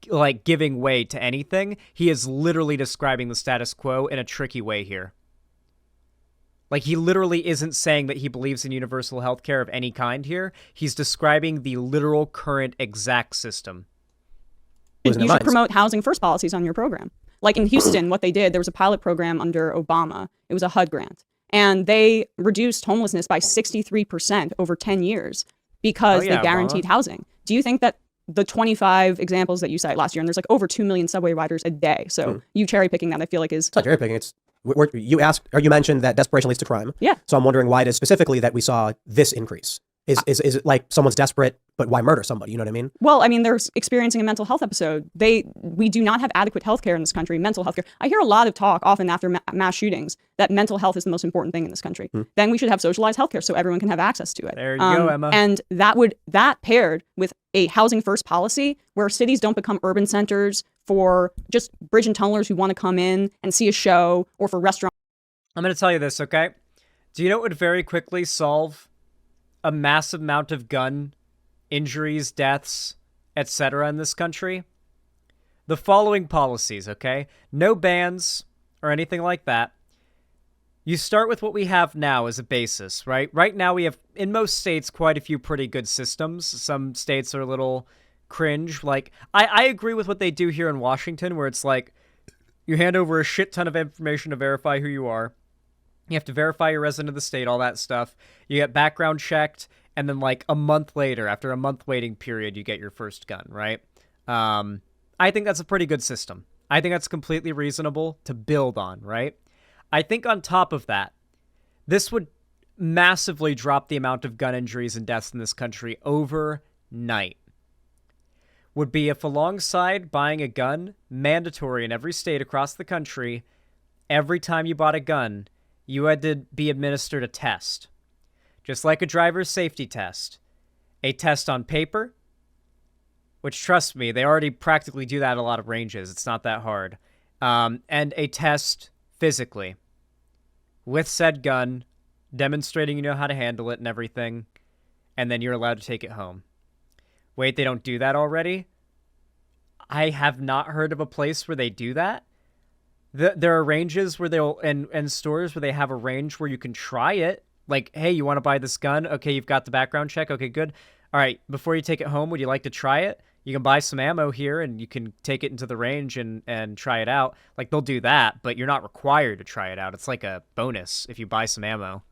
like, giving way to anything. He is literally describing the status quo in a tricky way here. Like, he literally isn't saying that he believes in universal healthcare of any kind here. He's describing the literal current exact system. You should promote housing first policies on your program. Like in Houston, what they did, there was a pilot program under Obama. It was a HUD grant. And they reduced homelessness by 63% over 10 years because they guaranteed housing. Do you think that the 25 examples that you cite last year, and there's like over 2 million subway riders a day. So you cherry picking that, I feel like is... It's not cherry picking. You asked, or you mentioned that desperation leads to crime. Yeah. So I'm wondering why it is specifically that we saw this increase. Is it like someone's desperate, but why murder somebody? You know what I mean? Well, I mean, they're experiencing a mental health episode. We do not have adequate healthcare in this country, mental healthcare. I hear a lot of talk often after mass shootings that mental health is the most important thing in this country. Then we should have socialized healthcare so everyone can have access to it. There you go, Emma. And that paired with a housing first policy where cities don't become urban centers for just bridge and tunnelers who want to come in and see a show, or for restaurants. I'm going to tell you this, okay? Do you know what would very quickly solve a massive amount of gun injuries, deaths, etc. in this country? The following policies, okay? No bans or anything like that. You start with what we have now as a basis, right? Right now we have, in most states, quite a few pretty good systems. Some states are a little cringe. Like, I agree with what they do here in Washington, where it's like, you hand over a shit ton of information to verify who you are. You have to verify you're a resident of the state, all that stuff. You get background checked, and then like a month later, after a month waiting period, you get your first gun, right? I think that's a pretty good system. I think that's completely reasonable to build on, right? I think on top of that, this would massively drop the amount of gun injuries and deaths in this country overnight. Would be if, alongside buying a gun, mandatory in every state across the country, every time you bought a gun, you had to be administered a test. Just like a driver's safety test. A test on paper, which, trust me, they already practically do that at a lot of ranges. It's not that hard. And a test physically. With said gun, demonstrating you know how to handle it and everything, and then you're allowed to take it home. Wait, they don't do that already? I have not heard of a place where they do that. There are ranges where they'll, and stores where they have a range where you can try it. Like, hey, you want to buy this gun? Okay, you've got the background check. Okay, good. All right, before you take it home, would you like to try it? You can buy some ammo here, and you can take it into the range and try it out. Like, they'll do that, but you're not required to try it out. It's like a bonus if you buy some ammo.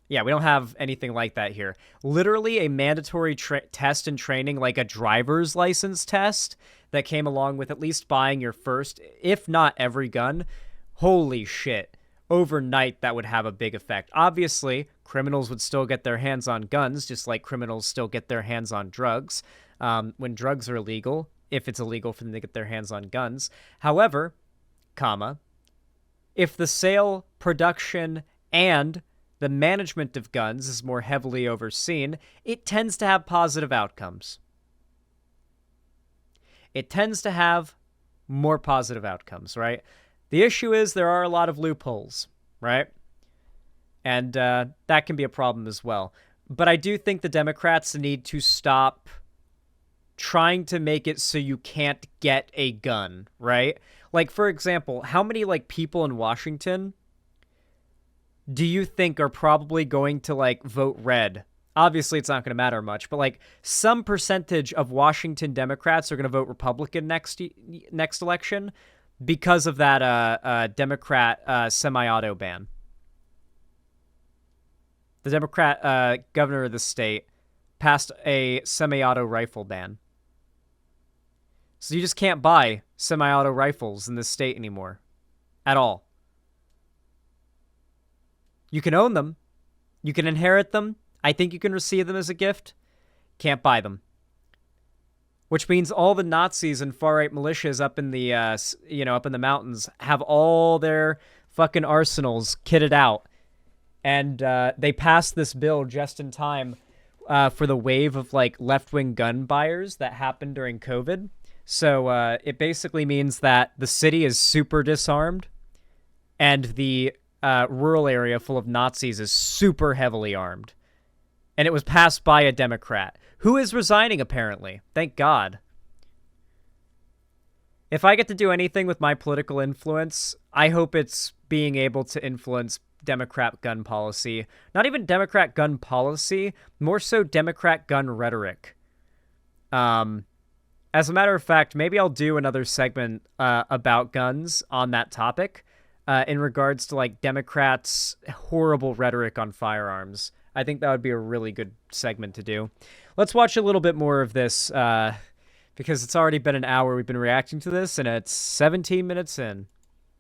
Yeah, we don't have anything like that here. Literally a mandatory test and training, like a driver's license test that came along with at least buying your first, if not every gun. Holy shit. Overnight, that would have a big effect. Obviously, criminals would still get their hands on guns, just like criminals still get their hands on drugs. When drugs are illegal, if it's illegal for them to get their hands on guns. However, if the sale, production, and the management of guns is more heavily overseen, it tends to have positive outcomes. It tends to have more positive outcomes, right? The issue is there are a lot of loopholes, right? And that can be a problem as well. But I do think the Democrats need to stop trying to make it so you can't get a gun, right? Like, for example, how many like people in Washington do you think are probably going to like vote red? Obviously, it's not going to matter much, but like some percentage of Washington Democrats are going to vote Republican next election because of that Democrat semi-auto ban. The Democrat governor of the state passed a semi-auto rifle ban. So you just can't buy semi-auto rifles in this state anymore. At all. You can own them. You can inherit them. I think you can receive them as a gift. Can't buy them. Which means all the Nazis and far-right militias up in the, up in the mountains have all their fucking arsenals kitted out. And they passed this bill just in time for the wave of like left-wing gun buyers that happened during COVID. So it basically means that the city is super disarmed, and the rural area full of Nazis is super heavily armed. And it was passed by a Democrat, who is resigning, apparently. Thank God. If I get to do anything with my political influence, I hope it's being able to influence Democrat gun policy. Not even Democrat gun policy, more so Democrat gun rhetoric. As a matter of fact, maybe I'll do another segment about guns on that topic in regards to like Democrats' horrible rhetoric on firearms. I think that would be a really good segment to do. let's watch a little bit more of this because it's already been an hour we've been reacting to this, and it's 17 minutes in.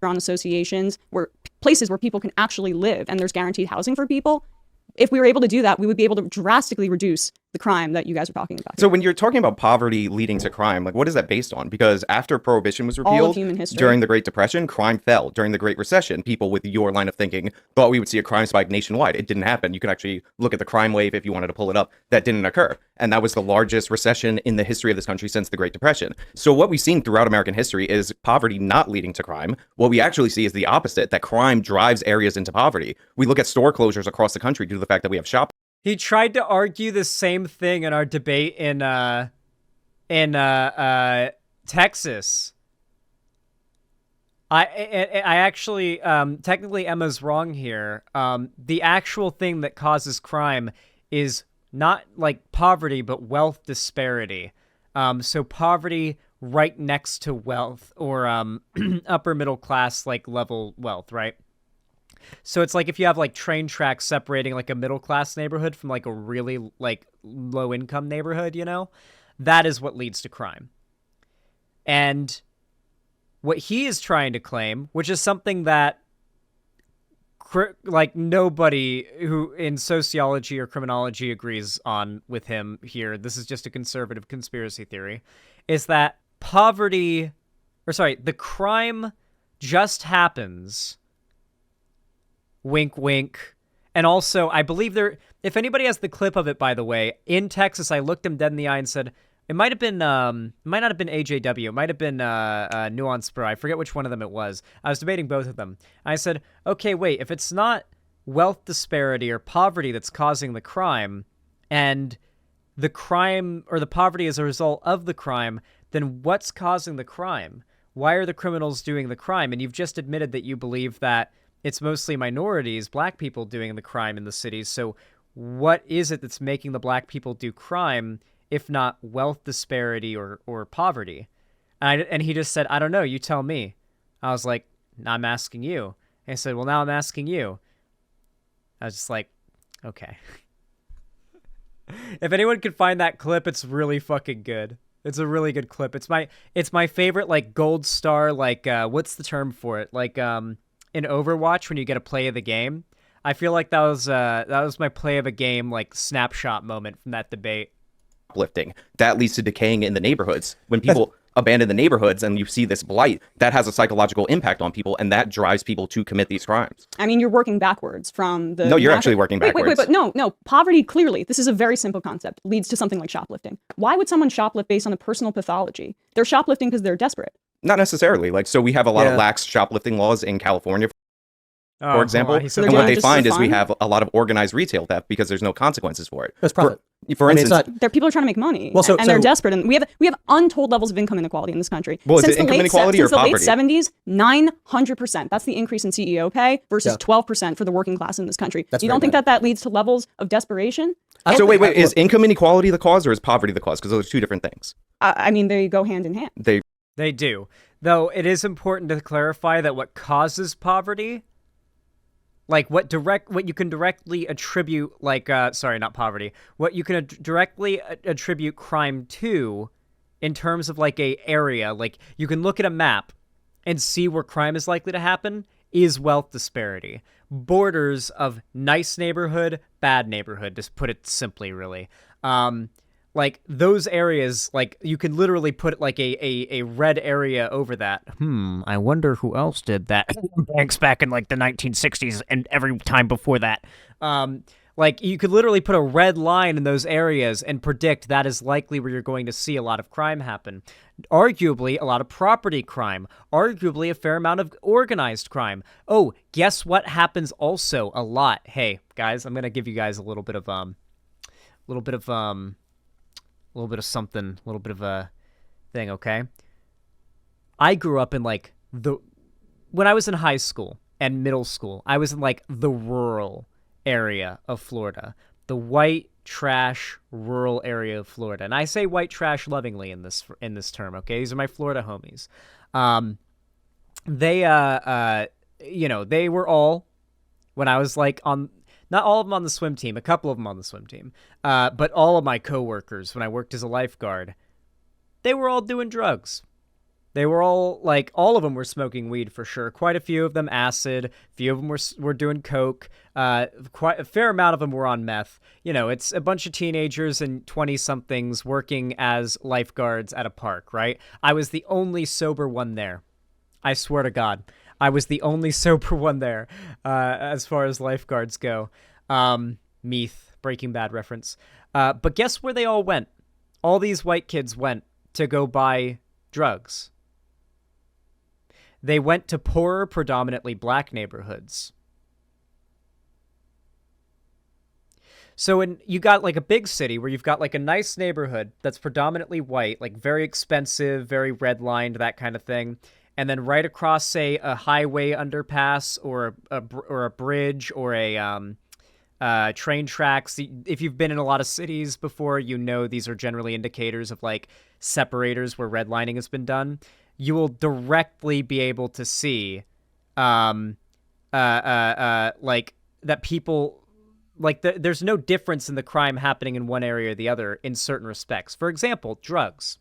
Associations, where places where people can actually live and there's guaranteed housing for people. If we were able to do that, we would be able to drastically reduce the crime that you guys are talking about. So when you're talking about poverty leading to crime, like what is that based on? Because after Prohibition was repealed, during the Great Depression, crime fell. During the Great Recession, people with your line of thinking thought we would see a crime spike nationwide. It didn't happen. You could actually look at the crime wave if you wanted to pull it up. That didn't occur. And that was the largest recession in the history of this country since the Great Depression. So what we've seen throughout American history is poverty not leading to crime. What we actually see is the opposite, that crime drives areas into poverty. We look at store closures across the country due to the fact that we have shop. He tried to argue the same thing in our debate in Texas. I actually technically Emma's wrong here. The actual thing that causes crime is not like poverty, but wealth disparity. So poverty right next to wealth, or upper middle class like level wealth, right? So it's like if you have like train tracks separating like a middle class neighborhood from like a really like low income neighborhood, you know, that is what leads to crime. And what he is trying to claim, which is something that like nobody who in sociology or criminology agrees on with him here, this is just a conservative conspiracy theory, is that the crime just happens, wink, wink. And also, I believe if anybody has the clip of it, by the way, in Texas, I looked him dead in the eye and said, it might not have been AJW. It might have been Nuance Bro. I forget which one of them it was. I was debating both of them. I said, okay, wait, if it's not wealth disparity or poverty that's causing the crime, and the crime or the poverty is a result of the crime, then what's causing the crime? Why are the criminals doing the crime? And you've just admitted that you believe that it's mostly minorities, black people, doing the crime in the cities. So what is it that's making the black people do crime, if not wealth disparity or poverty? And he just said, I don't know, you tell me. I was like, I'm asking you. And he said, well, now I'm asking you. I was just like, okay. If anyone could find that clip, it's really fucking good. It's a really good clip. It's my favorite, like, gold star, like, what's the term for it? Like, in Overwatch, when you get a play of the game. I feel like that was my play of a game, like, snapshot moment from that debate. Uplifting. That leads to decaying in the neighborhoods. When people abandon the neighborhoods and you see this blight, that has a psychological impact on people, and that drives people to commit these crimes. I mean, you're working backwards from the... No, you're actually working backwards. Wait, but no. Poverty, clearly, this is a very simple concept, leads to something like shoplifting. Why would someone shoplift based on a personal pathology? They're shoplifting because they're desperate. Not necessarily. Like, so we have a lot of lax shoplifting laws in California, for example. And what they find is we have a lot of organized retail theft because there's no consequences for it. It's profit. For instance, people are trying to make money, and they're desperate, and we have untold levels of income inequality in this country. Well, is it income inequality or poverty? Since the late 70s, 900%. That's the increase in CEO pay versus 12% for the working class in this country. You don't think that leads to levels of desperation? So wait, is income inequality the cause, or is poverty the cause? Because those are two different things. I mean, they go hand in hand. They do. Though it is important to clarify that what causes poverty, like what you can directly attribute, like, not poverty, what you can directly attribute crime to in terms of like a area, like you can look at a map and see where crime is likely to happen, is wealth disparity. Borders of nice neighborhood, bad neighborhood, just put it simply, really. Like those areas, like you can literally put like a red area over that. I wonder who else did that. Banks back in like the 1960s and every time before that. Like you could literally put a red line in those areas and predict that is likely where you're going to see a lot of crime happen. Arguably a lot of property crime. Arguably a fair amount of organized crime. Oh, guess what happens also a lot? Hey guys, I'm gonna give you guys a little bit of something, a little bit of a thing, okay? I grew up in like when I was in high school and middle school, I was in like the rural area of Florida, the white trash rural area of Florida. And I say white trash lovingly in this term, okay? These are my Florida homies. They were all, when I was like Not all of them on the swim team, a couple of them on the swim team. But all of my coworkers, when I worked as a lifeguard, they were all doing drugs. They were all, like, all of them were smoking weed for sure. Quite a few of them acid. A few of them were doing coke. Quite a fair amount of them were on meth. You know, it's a bunch of teenagers and 20-somethings working as lifeguards at a park, right? I was the only sober one there. I swear to God. I was the only sober one there as far as lifeguards go. Meath, Breaking Bad reference. But guess where they all went? All these white kids went to go buy drugs. They went to poorer, predominantly black neighborhoods. So you got like a big city where you've got like a nice neighborhood that's predominantly white, like very expensive, very redlined, that kind of thing. And then right across, say, a highway underpass or a bridge or a train tracks. If you've been in a lot of cities before, you know these are generally indicators of like separators where redlining has been done. You will directly be able to see, like that people, like there's no difference in the crime happening in one area or the other in certain respects. For example, drugs.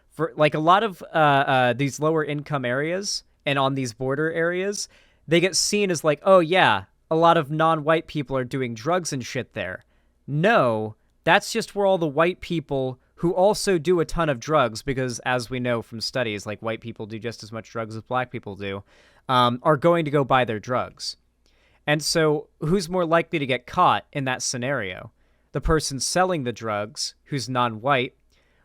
For like a lot of these lower income areas and on these border areas, they get seen as like, oh yeah, a lot of non-white people are doing drugs and shit there. No, that's just where all the white people who also do a ton of drugs, because as we know from studies, like white people do just as much drugs as black people do, are going to go buy their drugs. And so who's more likely to get caught in that scenario? The person selling the drugs, who's non-white,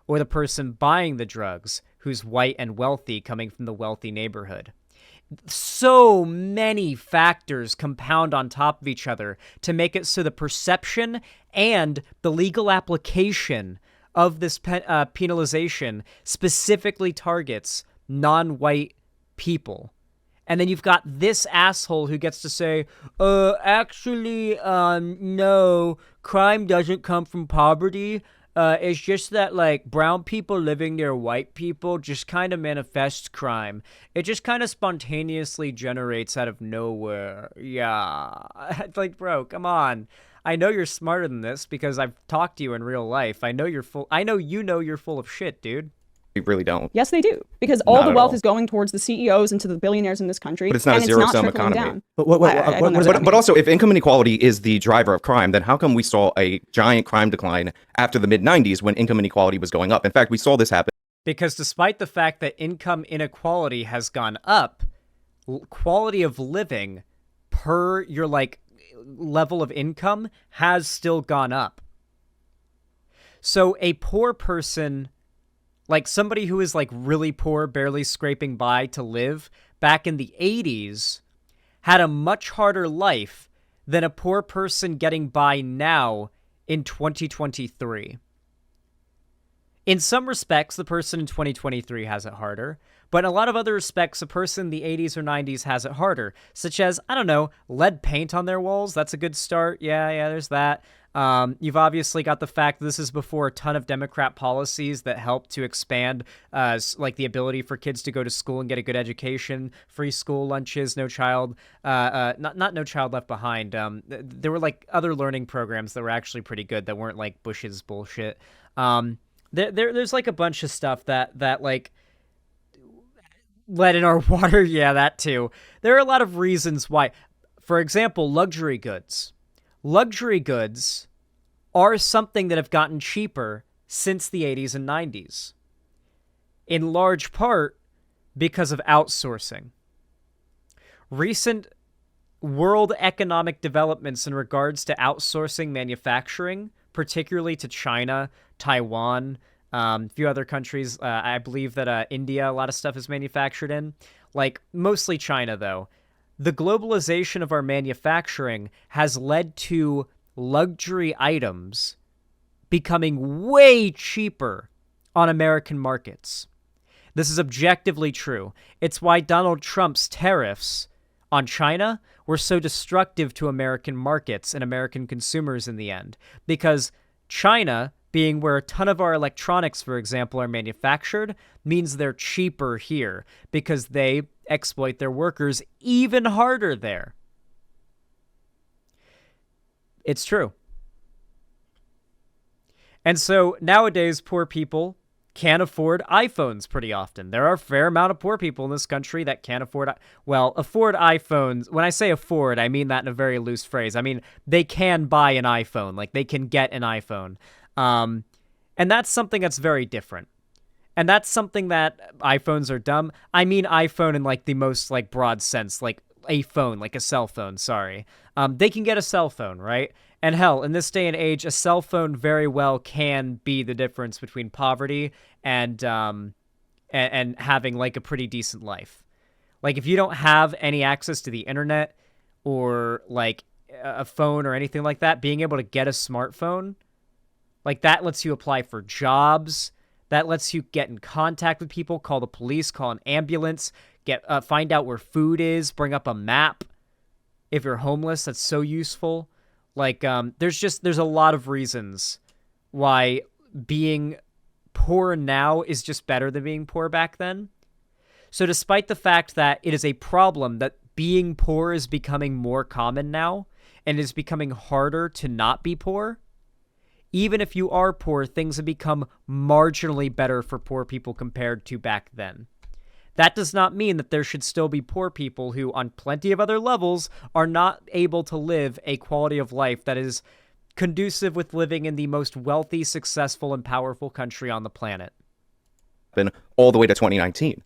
or the person buying the drugs, who's white and wealthy, coming from the wealthy neighborhood? So many factors compound on top of each other to make it so the perception and the legal application of this penalization specifically targets non-white people. And then you've got this asshole who gets to say, actually, no, crime doesn't come from poverty. It's just that, like, brown people living near white people just kind of manifests crime. It just kind of spontaneously generates out of nowhere. Yeah. It's like, bro, come on. I know you're smarter than this because I've talked to you in real life. I know you're full of shit, dude. We really don't. Yes, they do. Because all the wealth is going towards the CEOs and to the billionaires in this country. But it's not a zero-sum economy. Down. But also, if income inequality is the driver of crime, then how come we saw a giant crime decline after the mid-90s when income inequality was going up? In fact, we saw this happen. Because despite the fact that income inequality has gone up, quality of living per your, like, level of income has still gone up. So a poor person, like somebody who is like really poor, barely scraping by to live back in the 80s, had a much harder life than a poor person getting by now in 2023. In some respects, the person in 2023 has it harder, but in a lot of other respects, a person in the 80s or 90s has it harder, such as, I don't know, lead paint on their walls. That's a good start. Yeah, there's that. You've obviously got the fact that this is before a ton of Democrat policies that help to expand, like the ability for kids to go to school and get a good education, free school lunches, not No Child Left Behind. There were like other learning programs that were actually pretty good that weren't like Bush's bullshit. There's like a bunch of stuff that like lead in our water. Yeah, that too. There are a lot of reasons why. For example, luxury goods. Luxury goods are something that have gotten cheaper since the 80s and 90s, in large part because of outsourcing. Recent world economic developments in regards to outsourcing manufacturing, particularly to China, Taiwan, a few other countries. I believe that India, a lot of stuff is manufactured in. Like, mostly China, though. The globalization of our manufacturing has led to luxury items becoming way cheaper on American markets. This is objectively true. It's why Donald Trump's tariffs on China were so destructive to American markets and American consumers in the end. Because China, being where a ton of our electronics, for example, are manufactured, means they're cheaper here because they exploit their workers even harder there. It's true. And so nowadays, poor people can't afford iPhones pretty often. There are a fair amount of poor people in this country that can't afford iPhones. When I say afford, I mean that in a very loose phrase. I mean, they can buy an iPhone. Like, they can get an iPhone. And that's something that's very different. And that's something that iPhones are dumb. I mean iPhone in, like, the most, like, broad sense. Like, a phone, like a cell phone, sorry. They can get a cell phone, right? And hell, in this day and age, a cell phone very well can be the difference between poverty and having, like, a pretty decent life. Like, if you don't have any access to the internet or, like, a phone or anything like that, being able to get a smartphone, like, that lets you apply for jobs. That lets you get in contact with people, call the police, call an ambulance, find out where food is, bring up a map. If you're homeless, that's so useful. Like, there's a lot of reasons why being poor now is just better than being poor back then. So despite the fact that it is a problem that being poor is becoming more common now and is becoming harder to not be poor, even if you are poor, things have become marginally better for poor people compared to back then. That does not mean that there should still be poor people who, on plenty of other levels, are not able to live a quality of life that is conducive with living in the most wealthy, successful, and powerful country on the planet. Been all the way to 2019.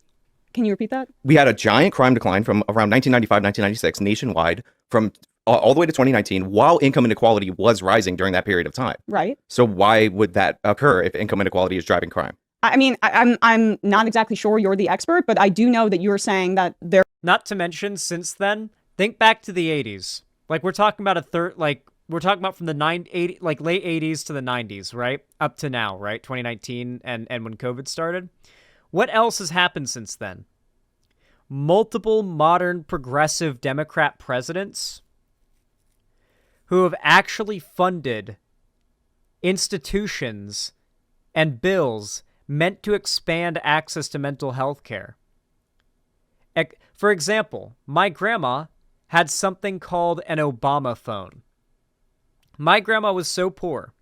Can you repeat that? We had a giant crime decline from around 1995, 1996 nationwide from all the way to 2019, while income inequality was rising during that period of time. Right. So why would that occur if income inequality is driving crime? I mean, I'm not exactly sure, you're the expert, but I do know that you're saying that there. Not to mention, since then, think back to the 80s. Like, we're talking about we're talking about from the late 80s to the 90s, right? Up to now, right? 2019 and when COVID started. What else has happened since then? Multiple modern progressive Democrat presidents who have actually funded institutions and bills meant to expand access to mental health care. For example, my grandma had something called an Obama phone. My grandma was so poor.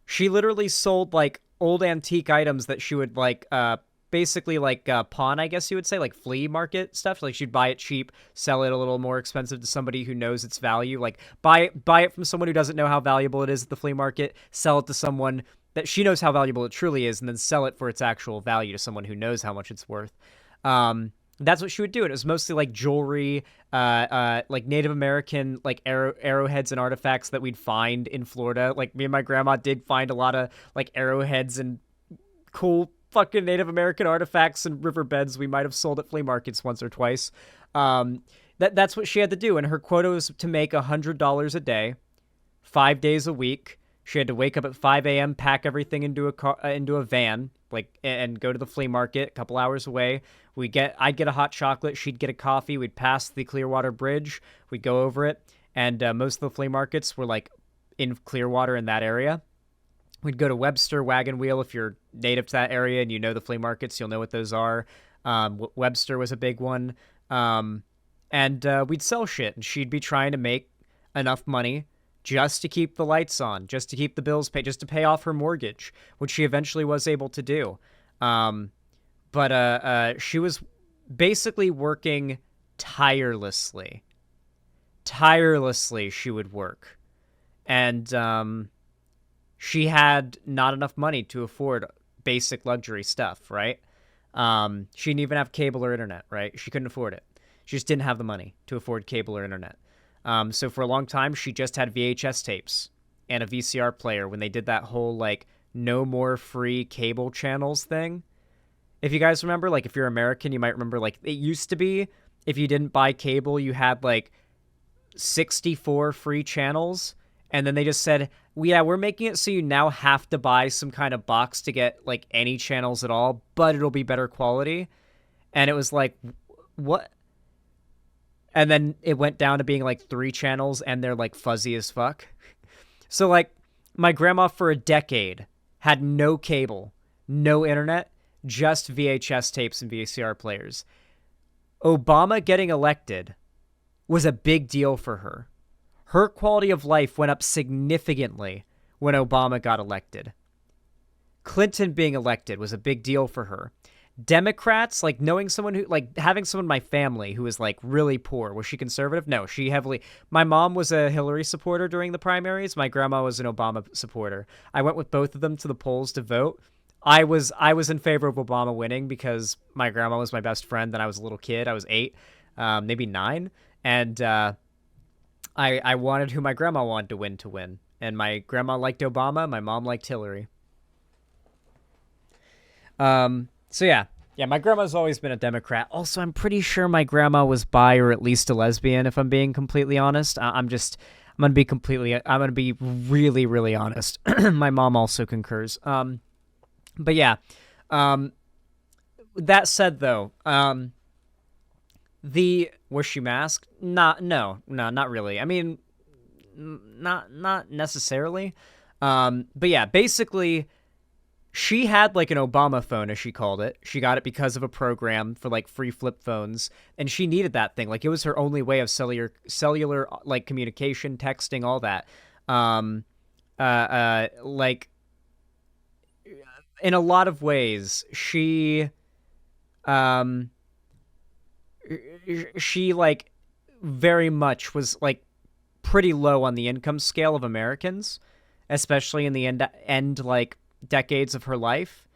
She literally sold, like, old antique items that she would, like, basically, like, pawn, I guess you would say, like flea market stuff. Like, she'd buy it cheap, sell it a little more expensive to somebody who knows its value. Like, buy it from someone who doesn't know how valuable it is at the flea market, sell it to someone that she knows how valuable it truly is, and then sell it for its actual value to someone who knows how much it's worth. That's what she would do. It was mostly, like, jewelry, like Native American, like, arrowheads and artifacts that we'd find in Florida. Like, me and my grandma did find a lot of, like, arrowheads and cool fucking Native American artifacts and riverbeds we might have sold at flea markets once or twice. That's what she had to do, and her quota was to make $100 a day, 5 days a week. She had to wake up at 5 a.m., pack everything into a van, like, and go to the flea market a couple hours away. I'd get a hot chocolate, she'd get a coffee, we'd pass the Clearwater Bridge, we'd go over it, and most of the flea markets were, like, in Clearwater in that area. We'd go to Webster, Wagon Wheel. If you're native to that area and you know the flea markets, you'll know what those are. Webster was a big one. And we'd sell shit, and she'd be trying to make enough money just to keep the lights on, just to keep the bills paid, just to pay off her mortgage, which she eventually was able to do. But she was basically working tirelessly. Tirelessly, she would work. And she had not enough money to afford basic luxury stuff, right? She didn't even have cable or internet, right? She couldn't afford it. She just didn't have the money to afford cable or internet. So for a long time, she just had VHS tapes and a VCR player when they did that whole, like, no more free cable channels thing. If you guys remember, like, if you're American, you might remember, like, it used to be if you didn't buy cable, you had, like, 64 free channels. And then they just said, yeah, we're making it so you now have to buy some kind of box to get, like, any channels at all, but it'll be better quality. And it was like, what? And then it went down to being, like, 3 channels, and they're, like, fuzzy as fuck. So, like, my grandma for a decade had no cable, no internet, just VHS tapes and VCR players. Obama getting elected was a big deal for her. her quality of life went up significantly when Obama got elected. Clinton being elected was a big deal for her. Democrats, like knowing someone who, like having someone in my family who was like really poor. Was she conservative? No, she heavily. My mom was a Hillary supporter during the primaries. My grandma was an Obama supporter. I went with both of them to the polls to vote. I was in favor of Obama winning because my grandma was my best friend. Then I was a little kid. I was 8, maybe 9, and I wanted who my grandma wanted to win. And my grandma liked Obama. My mom liked Hillary. So yeah, my grandma's always been a Democrat. Also, I'm pretty sure my grandma was bi or at least a lesbian, if I'm being completely honest. I'm gonna be really, really honest. My mom also concurs. But yeah, that said though, was she masked? No, not really. I mean, not necessarily. But yeah, basically, she had like an Obama phone, as she called it. She got it because of a program for like free flip phones, and she needed that thing. Like it was her only way of cellular like communication, texting, all that. Like in a lot of ways, she like very much was like pretty low on the income scale of Americans, especially in the end like decades of her life.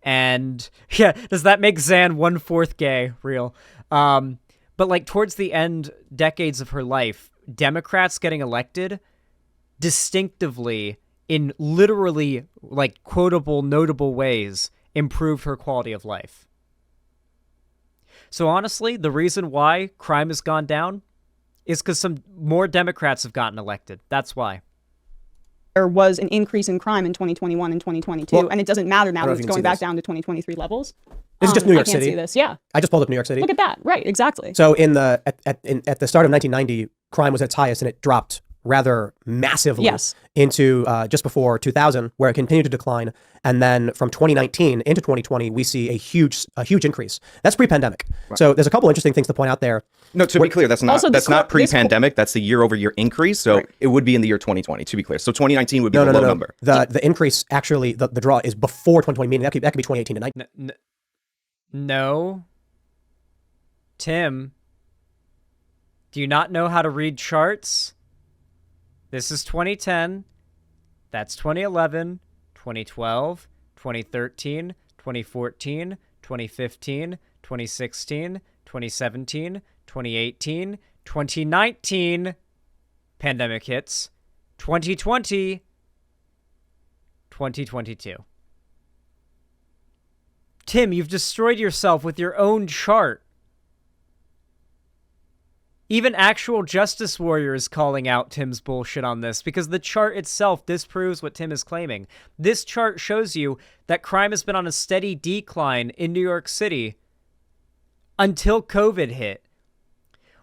And yeah, does that make Zan 1/4 gay? Real. But like towards the end decades of her life, Democrats getting elected distinctively in literally like quotable, notable ways improved her quality of life. So honestly, the reason why crime has gone down is because some more Democrats have gotten elected. That's why. There was an increase in crime in 2021 and 2022, and it doesn't matter now that it's going back down to 2023 levels. This is just New York I City. can't see this. Yeah. I just pulled up New York City. Look at that. Right. Exactly. So at the start of 1990, crime was at its highest, and it dropped rather massively into just before 2000, where it continued to decline. And then from 2019 into 2020, we see a huge increase. That's pre-pandemic. Right. So there's a couple interesting things to point out there. No, to be clear, that's not pre-pandemic. That's the year-over-year increase. So it would be in the year 2020. To be clear, so 2019 would be the low number. The increase actually, the draw is before 2020, meaning that could be 2018 to 19. No, Tim, do you not know how to read charts? This is 2010, that's 2011, 2012, 2013, 2014, 2015, 2016, 2017, 2018, 2019, pandemic hits, 2020, 2022. Tim, you've destroyed yourself with your own chart. Even actual Justice Warrior is calling out Tim's bullshit on this because the chart itself disproves what Tim is claiming. This chart shows you that crime has been on a steady decline in New York City until COVID hit,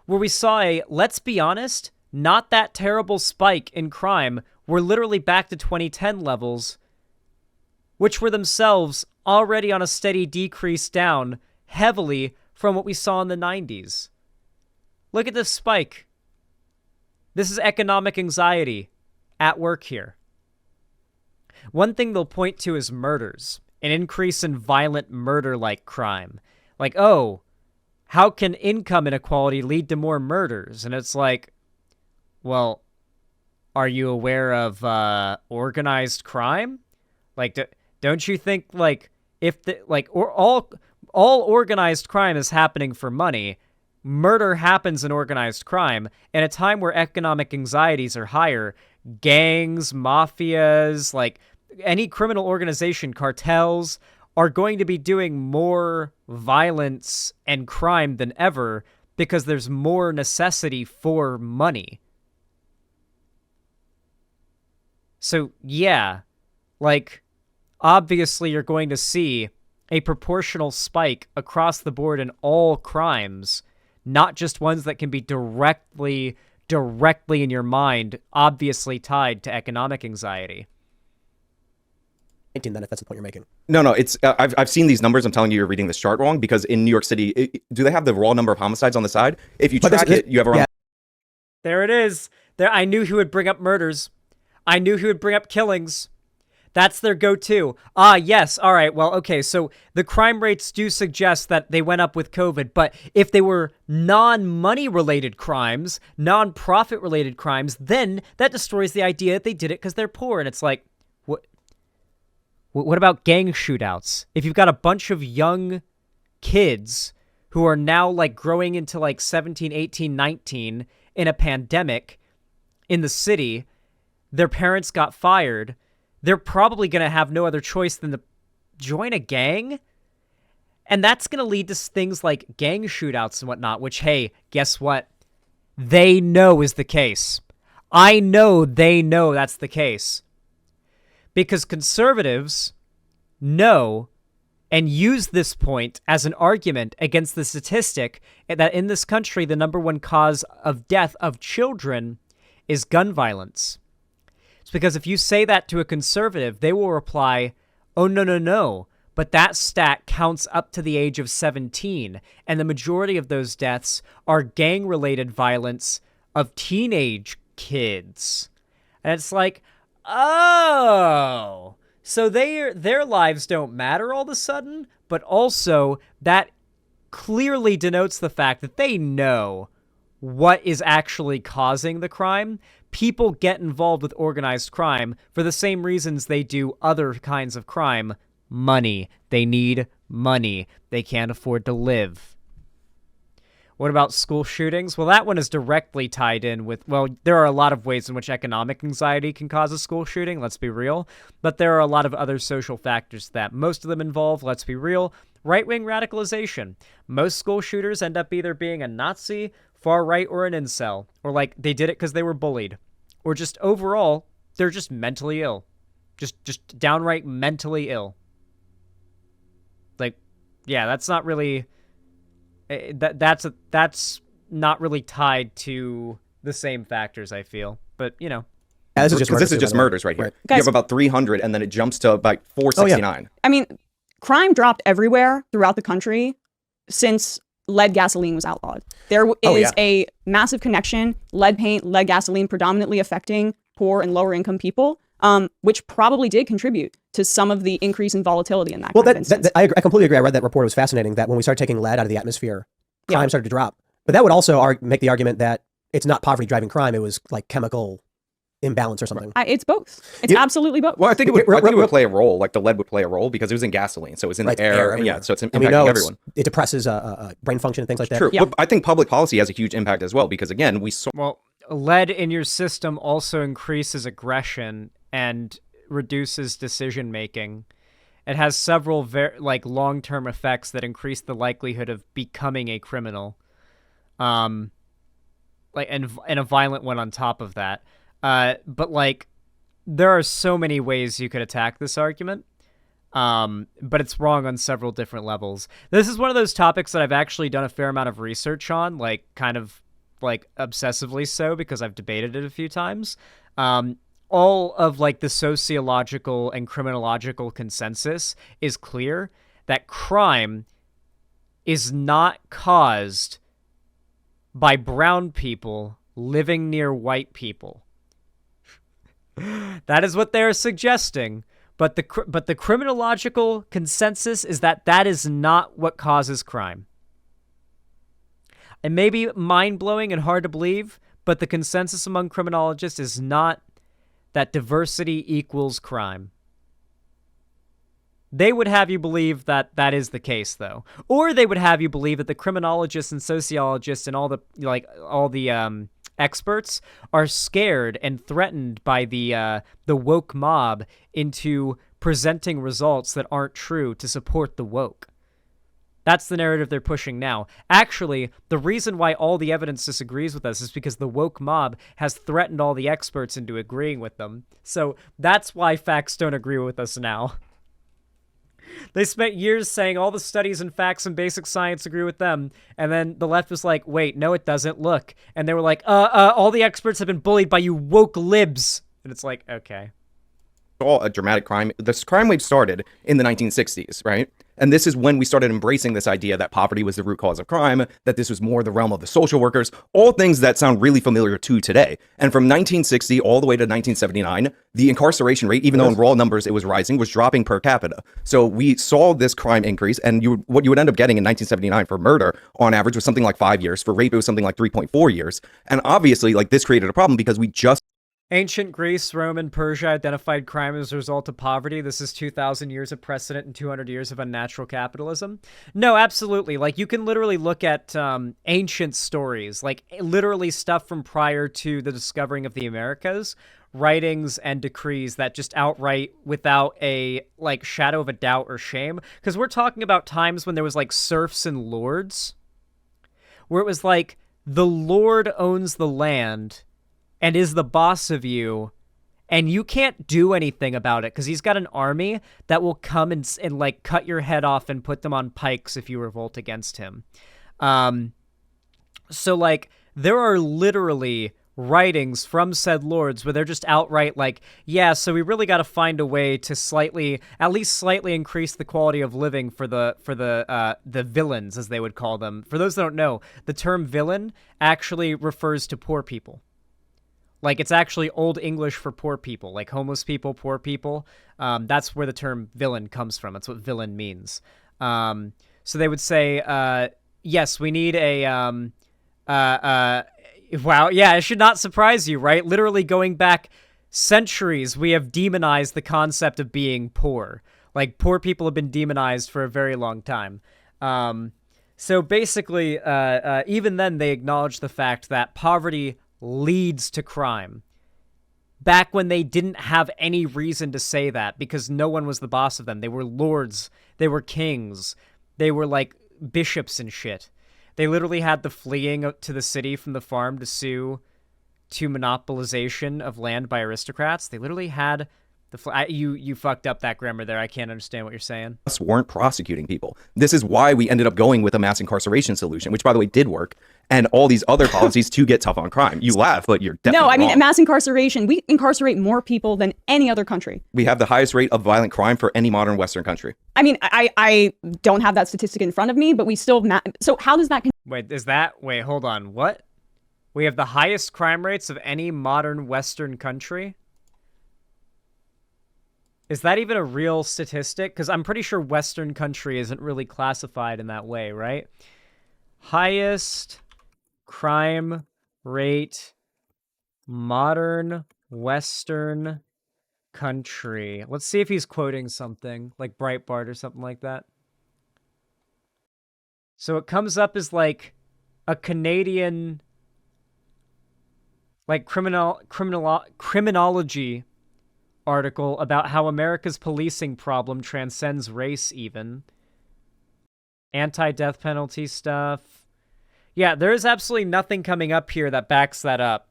where we saw a, let's be honest, not that terrible spike in crime. We're literally back to 2010 levels, which were themselves already on a steady decrease down heavily from what we saw in the 90s. Look at this spike. This is economic anxiety at work here. One thing they'll point to is murders, an increase in violent murder-like crime. Like, oh, how can income inequality lead to more murders? And it's like, well, are you aware of organized crime? Like, don't you think, like, if the, like, or all organized crime is happening for money, murder happens in organized crime, and a time where economic anxieties are higher, gangs, mafias, like any criminal organization, cartels, are going to be doing more violence and crime than ever because there's more necessity for money. So yeah, like obviously you're going to see a proportional spike across the board in all crimes, not just ones that can be directly in your mind, obviously tied to economic anxiety. Then, if that's the point you're making. No, it's I've seen these numbers. I'm telling you, you're reading this chart wrong, because in New York City, do they have the raw number of homicides on the side? If you track it, you have around. Yeah. There it is. I knew he would bring up murders. I knew he would bring up killings. That's their go-to. Ah, yes. All right. Well, okay. So the crime rates do suggest that they went up with COVID, but if they were non-money related crimes, non-profit related crimes, then that destroys the idea that they did it because they're poor. And it's like, what about gang shootouts? If you've got a bunch of young kids who are now like growing into like 17, 18, 19 in a pandemic in the city, their parents got fired, they're probably going to have no other choice than to join a gang. And that's going to lead to things like gang shootouts and whatnot, which, hey, guess what? They know is the case. I know they know that's the case. Because conservatives know and use this point as an argument against the statistic that in this country, the number one cause of death of children is gun violence. It's because if you say that to a conservative, they will reply, oh, no, but that stat counts up to the age of 17, and the majority of those deaths are gang-related violence of teenage kids. And it's like, oh, so their lives don't matter all of a sudden, but also that clearly denotes the fact that they know what is actually causing the crime. People get involved with organized crime for the same reasons they do other kinds of crime. Money. They need money. They can't afford to live. What about school shootings? Well, that one is directly tied in with, well, there are a lot of ways in which economic anxiety can cause a school shooting, let's be real, but there are a lot of other social factors that most of them involve, let's be real, right-wing radicalization. Most school shooters end up either being a Nazi, far-right, or an incel, or like they did it because they were bullied, or just overall, they're just mentally ill. Just downright mentally ill. Like, yeah, that's not really... That's not really tied to the same factors, I feel. But, you know. Yeah, this is just murders right here. Right. Guys, you have about 300, and then it jumps to about 469. Oh, yeah. I mean, crime dropped everywhere throughout the country since lead gasoline was outlawed. There is a massive connection, lead paint, lead gasoline predominantly affecting poor and lower income people, which probably did contribute to some of the increase in volatility in that. Well, I completely agree. I read that report. It was fascinating that when we started taking lead out of the atmosphere, crime started to drop. But that would also make the argument that it's not poverty driving crime. It was like chemical imbalance or something. It's both. It's absolutely both. Well, I think it would play a role. Like the lead would play a role because it was in gasoline, so it was in the air. And yeah, so it's impacting everyone. It depresses brain function and things like that. True. Yeah. But I think public policy has a huge impact as well because again, we saw. Well, lead in your system also increases aggression and reduces decision making. It has several long-term effects that increase the likelihood of becoming a criminal, and a violent one on top of that. But like, there are so many ways you could attack this argument, but it's wrong on several different levels. This is one of those topics that I've actually done a fair amount of research on, like kind of like obsessively so, because I've debated it a few times. All of like the sociological and criminological consensus is clear that crime is not caused by brown people living near white people. That is what they're suggesting, but the criminological consensus is that that is not what causes crime. It may be mind-blowing and hard to believe, but the consensus among criminologists is not that diversity equals crime. They would have you believe that that is the case, though. Or they would have you believe that the criminologists and sociologists and all the experts are scared and threatened by the woke mob into presenting results that aren't true to support the woke. That's the narrative they're pushing now. Actually, the reason why all the evidence disagrees with us is because the woke mob has threatened all the experts into agreeing with them. So that's why facts don't agree with us now. They spent years saying all the studies and facts and basic science agree with them, and then the left was like, wait, no it doesn't, look. And they were like, all the experts have been bullied by you woke libs. And it's like, okay. All a dramatic crime. This crime wave started in the 1960s, right? And this is when we started embracing this idea that poverty was the root cause of crime, that this was more the realm of the social workers, all things that sound really familiar to today. And from 1960 all the way to 1979, the incarceration rate, even though in raw numbers it was rising, was dropping per capita. So we saw this crime increase, and what you would end up getting in 1979 for murder on average was something like 5 years. For rape, it was something like 3.4 years. And obviously, like, this created a problem because we just Ancient Greece, Rome, and Persia identified crime as a result of poverty. This is 2,000 years of precedent and 200 years of unnatural capitalism. No, absolutely. Like, you can literally look at ancient stories, like literally stuff from prior to the discovering of the Americas, writings and decrees that just outright, without a, like, shadow of a doubt or shame, because we're talking about times when there was, like, serfs and lords, where it was like, the lord owns the land and is the boss of you, and you can't do anything about it because he's got an army that will come and like cut your head off and put them on pikes if you revolt against him. So like there are literally writings from said lords where they're just outright like, yeah, so we really got to find a way to at least slightly increase the quality of living for the villains, as they would call them. For those that don't know, the term villain actually refers to poor people. Like, it's actually Old English for poor people, like homeless people, poor people. That's where the term villain comes from. That's what villain means. So they would say, yes, we need a... wow, yeah, it should not surprise you, right? Literally going back centuries, we have demonized the concept of being poor. Like, poor people have been demonized for a very long time. So basically, even then, they acknowledged the fact that poverty leads to crime. Back when they didn't have any reason to say that because no one was the boss of them. They were lords. They were kings. They were like bishops and shit. They literally had the fleeing to the city from the farm to sue to monopolization of land by aristocrats. They literally had you fucked up that grammar there. I can't understand what you're saying. Weren't prosecuting people. This is why we ended up going with a mass incarceration solution, which, by the way, did work, and all these other policies to get tough on crime. You laugh, but you're definitely No, I mean, wrong. mass incarceration, we incarcerate more people than any other country. We have the highest rate of violent crime for any modern Western country. I mean, I don't have that statistic in front of me, but we still... So how does that... Wait, hold on. What? We have the highest crime rates of any modern Western country? Is that even a real statistic? Because I'm pretty sure Western country isn't really classified in that way, right? Highest crime rate modern Western country. Let's see if he's quoting something like Breitbart or something like that. So it comes up as like a Canadian like criminology article about how America's policing problem transcends race even. Anti-death penalty stuff. Yeah, there is absolutely nothing coming up here that backs that up.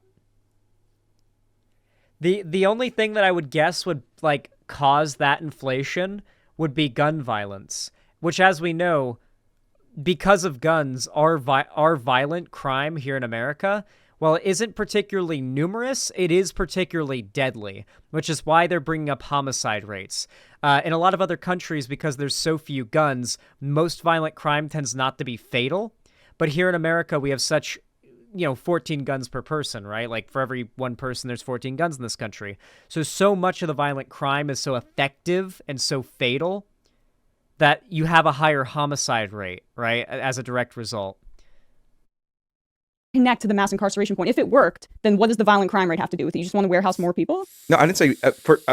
The only thing that I would guess would like cause that inflation would be gun violence, which, as we know, because of guns, our violent crime here in America, while it isn't particularly numerous, it is particularly deadly, which is why they're bringing up homicide rates. In a lot of other countries, because there's so few guns, most violent crime tends not to be fatal. But here in America, we have such, 14 guns per person, right? Like, for every one person, there's 14 guns in this country. So much of the violent crime is so effective and so fatal that you have a higher homicide rate, right, as a direct result. Connect to the mass incarceration point. If it worked, then what does the violent crime rate have to do with it? You just want to warehouse more people? No, I didn't say,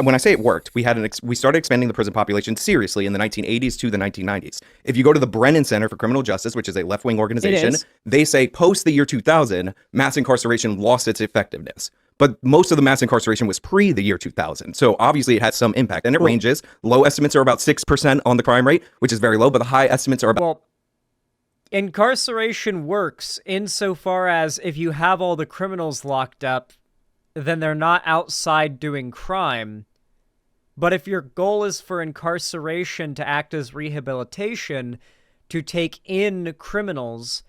when I say it worked, we started expanding the prison population seriously in the 1980s to the 1990s. If you go to the Brennan Center for Criminal Justice, which is a left-wing organization, they say post the year 2000, mass incarceration lost its effectiveness. But most of the mass incarceration was pre the year 2000. So obviously it had some impact, and it ranges. Low estimates are about 6% on the crime rate, which is very low, but the high estimates are about... Well, incarceration works insofar as if you have all the criminals locked up, then they're not outside doing crime. But if your goal is for incarceration to act as rehabilitation, to take in criminals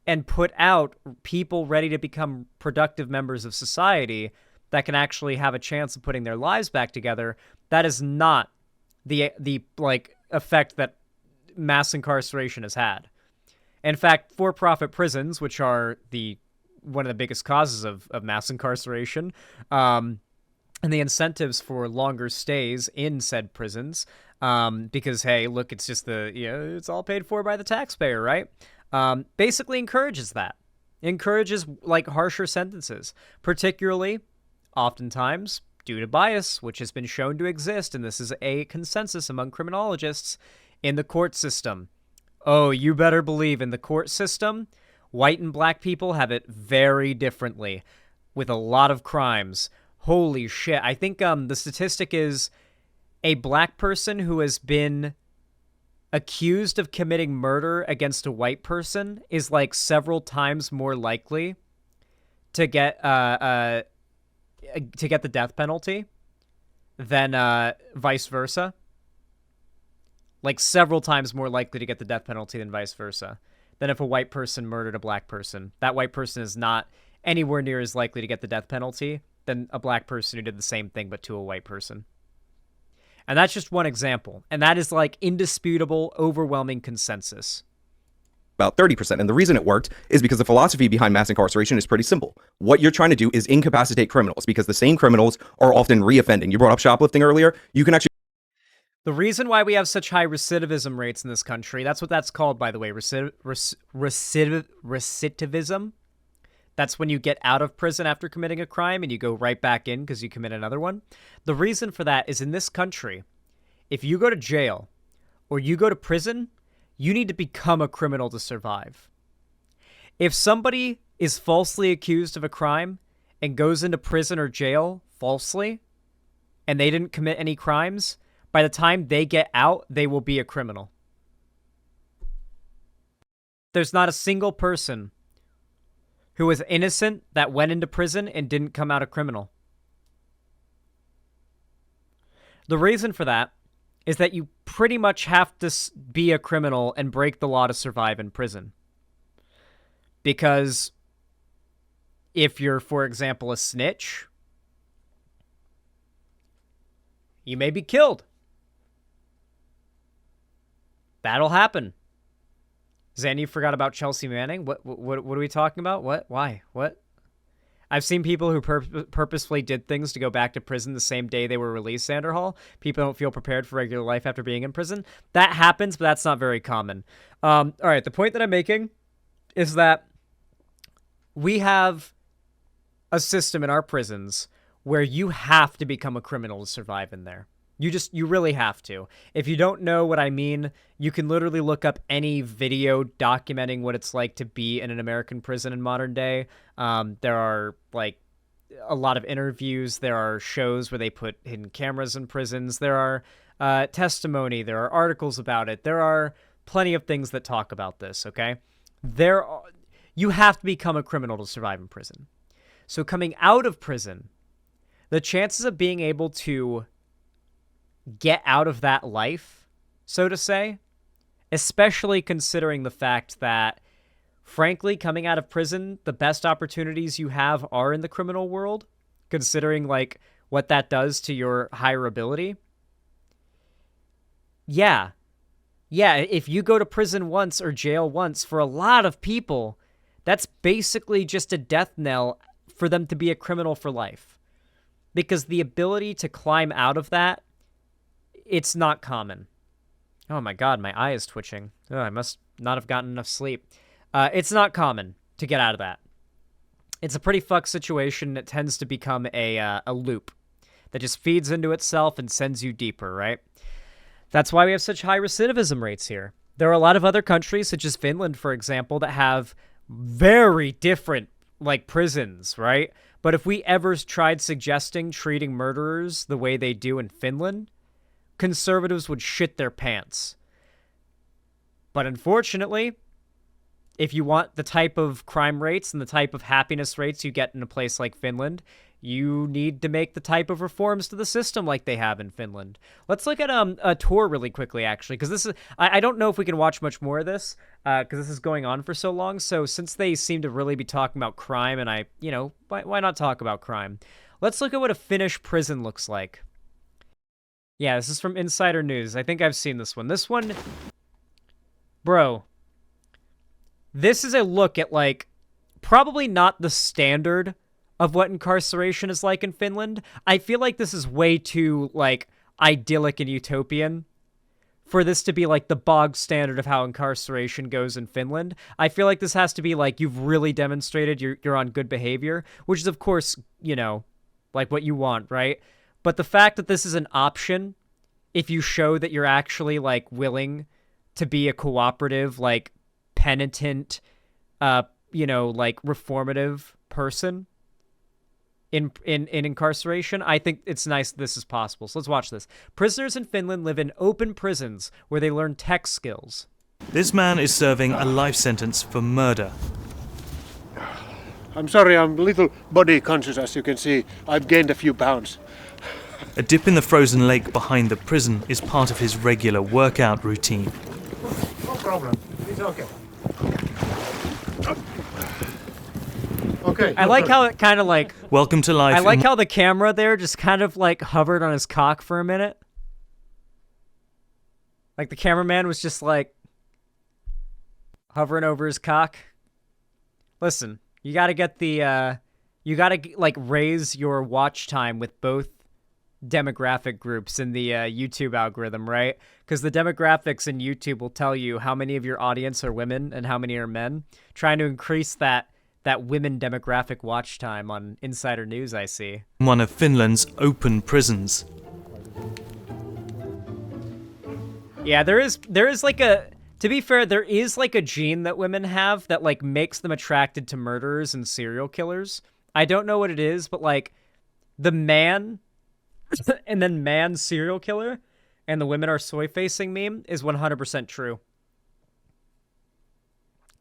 and put out people ready to become productive members of society that can actually have a chance of putting their lives back together, that is not the effect that mass incarceration has had. In fact, for-profit prisons, which are one of the biggest causes of mass incarceration, and the incentives for longer stays in said prisons, because, hey, look, it's just it's all paid for by the taxpayer, right? Basically encourages that. Encourages, like, harsher sentences, particularly, oftentimes, due to bias, which has been shown to exist, and this is a consensus among criminologists, in the court system. Oh, you better believe in the court system, white and black people have it very differently, with a lot of crimes. Holy shit. I think the statistic is a black person who has been accused of committing murder against a white person is like several times more likely to get the death penalty than vice versa. Like several times more likely to get the death penalty than vice versa. Than if a white person murdered a black person. That white person is not anywhere near as likely to get the death penalty than a black person who did the same thing but to a white person. And that's just one example. And that is like indisputable, overwhelming consensus. About 30%. And the reason it worked is because the philosophy behind mass incarceration is pretty simple. What you're trying to do is incapacitate criminals, because the same criminals are often reoffending. You brought up shoplifting earlier. You can actually... The reason why we have such high recidivism rates in this country, that's what that's called, by the way, recidivism. That's when you get out of prison after committing a crime and you go right back in because you commit another one. The reason for that is in this country, if you go to jail or you go to prison, you need to become a criminal to survive. If somebody is falsely accused of a crime and goes into prison or jail falsely and they didn't commit any crimes, by the time they get out, they will be a criminal. There's not a single person who was innocent that went into prison and didn't come out a criminal. The reason for that is that you pretty much have to be a criminal and break the law to survive in prison. Because if you're, for example, a snitch, you may be killed. That'll happen. Zanny, you forgot about Chelsea Manning? What are we talking about? What? Why? What? I've seen people who purposefully did things to go back to prison the same day they were released, Sanderhall. People don't feel prepared for regular life after being in prison. That happens, but that's not very common. All right, the point that I'm making is that we have a system in our prisons where you have to become a criminal to survive in there. You really have to. If you don't know what I mean, you can literally look up any video documenting what it's like to be in an American prison in modern day. There are, like, a lot of interviews. There are shows where they put hidden cameras in prisons. There are testimony. There are articles about it. There are plenty of things that talk about this, okay? You have to become a criminal to survive in prison. So coming out of prison, the chances of being able to get out of that life, so to say, especially considering the fact that, frankly, coming out of prison, the best opportunities you have are in the criminal world, considering, like, what that does to your higher ability. Yeah, if you go to prison once or jail once, for a lot of people, that's basically just a death knell for them to be a criminal for life. Because the ability to climb out of that, it's not common. Oh my god, my eye is twitching. Oh, I must not have gotten enough sleep. It's not common to get out of that. It's a pretty fucked situation. It tends to become a loop that just feeds into itself and sends you deeper, right? That's why we have such high recidivism rates here. There are a lot of other countries, such as Finland, for example, that have very different, like, prisons, right? But if we ever tried suggesting treating murderers the way they do in Finland, conservatives would shit their pants. But unfortunately, if you want the type of crime rates and the type of happiness rates you get in a place like Finland, you need to make the type of reforms to the system like they have in Finland. Let's look at a tour really quickly, actually, because this is I don't know if we can watch much more of this because this is going on for so long. So since they seem to really be talking about crime, and why not talk about crime? Let's look at what a Finnish prison looks like. Yeah, this is from Insider News. I think I've seen this one. This one Bro, this is a look at, like, probably not the standard of what incarceration is like in Finland. I feel like this is way too, like, idyllic and utopian for this to be, like, the bog standard of how incarceration goes in Finland. I feel like this has to be, like, you've really demonstrated you're on good behavior, which is, of course, you know, like, what you want, right? But the fact that this is an option, if you show that you're actually, like, willing to be a cooperative, like, penitent, you know, like, reformative person in incarceration, I think it's nice this is possible. So let's watch this. Prisoners in Finland live in open prisons where they learn tech skills. This man is serving a life sentence for murder. I'm sorry, I'm a little body conscious, as you can see. I've gained a few pounds. A dip in the frozen lake behind the prison is part of his regular workout routine. No problem. It's okay. Okay. I like how it kind of like... Welcome to life. I like how the camera there just kind of like hovered on his cock for a minute. Like the cameraman was just like hovering over his cock. Listen, you gotta get the... you gotta like raise your watch time with both demographic groups in the YouTube algorithm, right? Because the demographics in YouTube will tell you how many of your audience are women and how many are men. Trying to increase that women demographic watch time on Insider News, I see. One of Finland's open prisons. Yeah, there is like a... To be fair, there is like a gene that women have that like makes them attracted to murderers and serial killers. I don't know what it is, but like the man and then man serial killer and the women are soy facing meme is 100% true.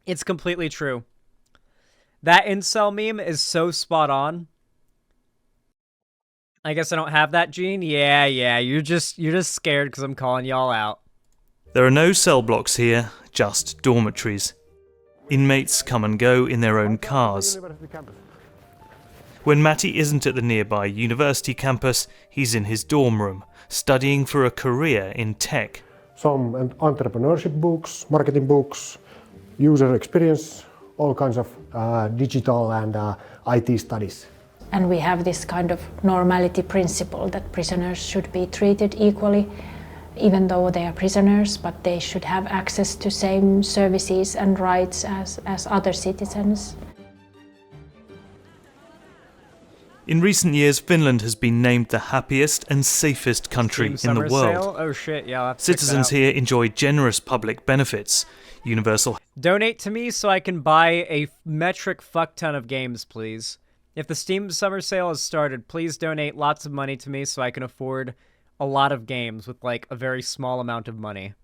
It's completely true. That incel meme is so spot on. I guess I don't have that gene. Yeah, you're just scared because I'm calling y'all out. There are no cell blocks here, just dormitories. Inmates come and go in their own cars. When Matty isn't at the nearby university campus, he's in his dorm room, studying for a career in tech. Some entrepreneurship books, marketing books, user experience, all kinds of digital and IT studies. And we have this kind of normality principle that prisoners should be treated equally, even though they are prisoners, but they should have access to same services and rights as other citizens. In recent years, Finland has been named the happiest and safest country in the world. Sale? Oh shit, yeah. Citizens here enjoy generous public benefits. Universal. Donate to me so I can buy a metric fuck ton of games, please. If the Steam Summer Sale has started, please donate lots of money to me so I can afford a lot of games with like a very small amount of money.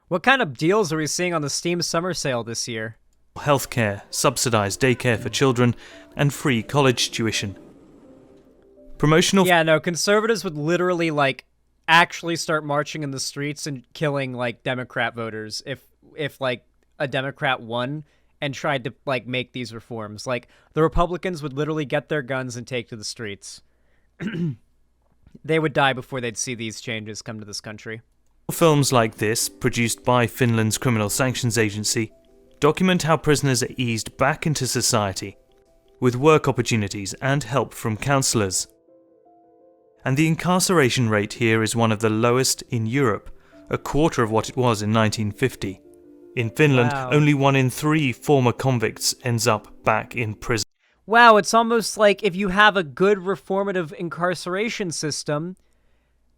What kind of deals are we seeing on the Steam Summer Sale this year? Healthcare, subsidized daycare for children, and free college tuition. Promotional... Yeah, no, conservatives would literally, like, actually start marching in the streets and killing, like, Democrat voters if like, a Democrat won and tried to, like, make these reforms. Like, the Republicans would literally get their guns and take to the streets. They would die before they'd see these changes come to this country. Films like this, produced by Finland's Criminal Sanctions Agency, document how prisoners are eased back into society, with work opportunities and help from counsellors. And the incarceration rate here is one of the lowest in Europe, a quarter of what it was in 1950. In Finland, only 1 in 3 former convicts ends up back in prison. Wow, it's almost like if you have a good reformative incarceration system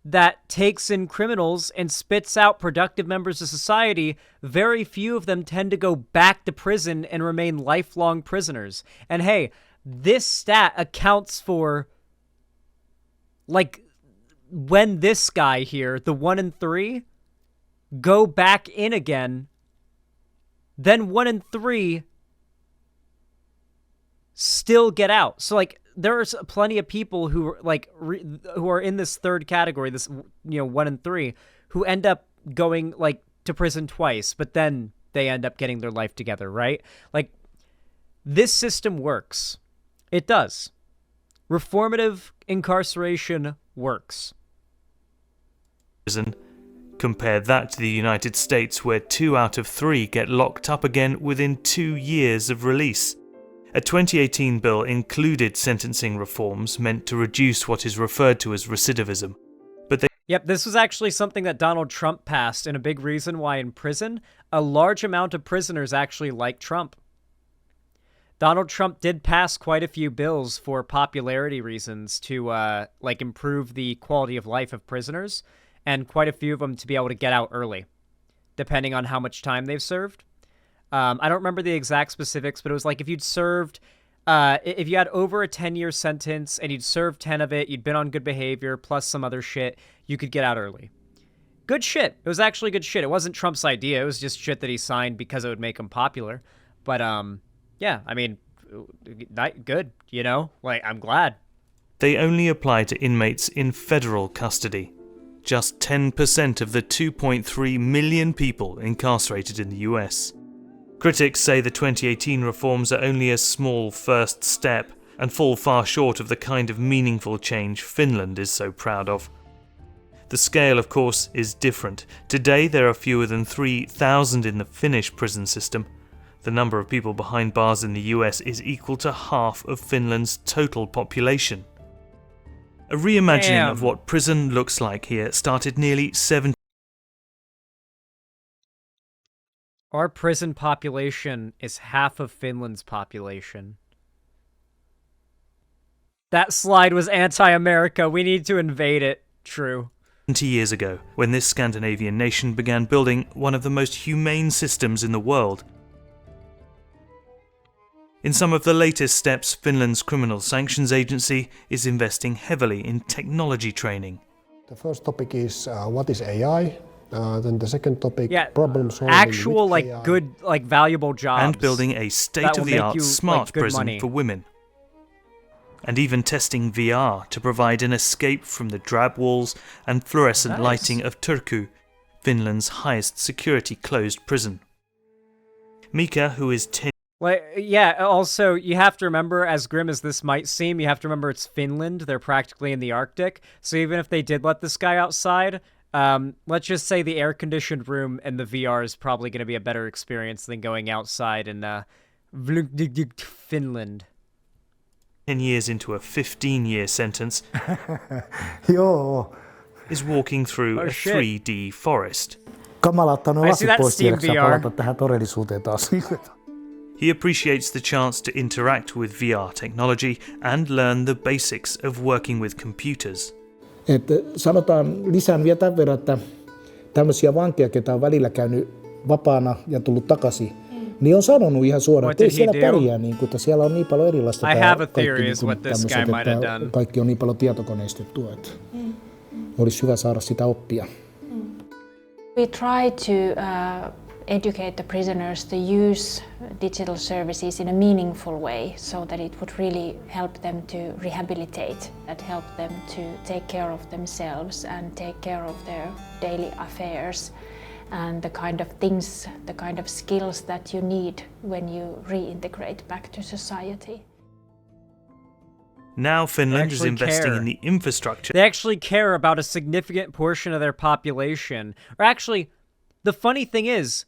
that takes in criminals and spits out productive members of society, very few of them tend to go back to prison and remain lifelong prisoners. And hey, this stat accounts for, like, when this guy here, the 1 in 3, go back in again, then 1 in 3 still get out. So, like, there's plenty of people who like who are in this third category, this 1 in 3, who end up going like to prison twice, but then they end up getting their life together, right? Like, this system works. It does. Reformative incarceration works. Prison Compare that to the United States, where 2 out of 3 get locked up again within 2 years of release. A 2018 bill included sentencing reforms meant to reduce what is referred to as recidivism. Yep, this was actually something that Donald Trump passed, and a big reason why in prison, a large amount of prisoners actually like Trump. Donald Trump did pass quite a few bills for popularity reasons to, improve the quality of life of prisoners, and quite a few of them to be able to get out early, depending on how much time they've served. I don't remember the exact specifics, but it was like if you'd served... if you had over a 10-year sentence and you'd served 10 of it, you'd been on good behavior, plus some other shit, you could get out early. Good shit. It was actually good shit. It wasn't Trump's idea. It was just shit that he signed because it would make him popular. But, yeah, I mean, good, you know? Like, I'm glad. They only apply to inmates in federal custody. Just 10% of the 2.3 million people incarcerated in the US. Critics say the 2018 reforms are only a small first step and fall far short of the kind of meaningful change Finland is so proud of. The scale, of course, is different. Today there are fewer than 3,000 in the Finnish prison system. The number of people behind bars in the US is equal to half of Finland's total population. A reimagining of what prison looks like here started nearly 70. Our prison population is half of Finland's population. That slide was anti-America. We need to invade it. True. 20 years ago, when this Scandinavian nation began building one of the most humane systems in the world. In some of the latest steps, Finland's Criminal Sanctions Agency is investing heavily in technology training. The first topic is what is AI? Then the second topic, problem solving. Actual, good, valuable jobs. And building a state-of-the-art smart prison money for women. And even testing VR to provide an escape from the drab walls and fluorescent lighting of Turku, Finland's highest security closed prison. Mika, who is 10... also, you have to remember, as grim as this might seem, you have to remember it's Finland. They're practically in the Arctic. So even if they did let this guy outside... let's just say the air-conditioned room and the VR is probably going to be a better experience than going outside in Finland. 10 years into a 15-year sentence, is walking through a 3D forest. I see that Steam VR. He appreciates the chance to interact with VR technology and learn the basics of working with computers. Sanotaan lisään vielä tämän verran, että tämmöisiä vankeja, ketä on välillä käynyt vapaana ja tullut takaisin, niin on sanonut ihan suoraan, että ei siellä pärjää, että siellä on niin paljon erilaista. Kaikki on niin paljon tietokoneistettua, että olisi hyvä saada sitä oppia. We try to educate the prisoners to use digital services in a meaningful way so that it would really help them to rehabilitate, that help them to take care of themselves and take care of their daily affairs and the kind of things, the kind of skills that you need when you reintegrate back to society. Now Finland is investing in the infrastructure. They actually care about a significant portion of their population. Or actually, the funny thing is,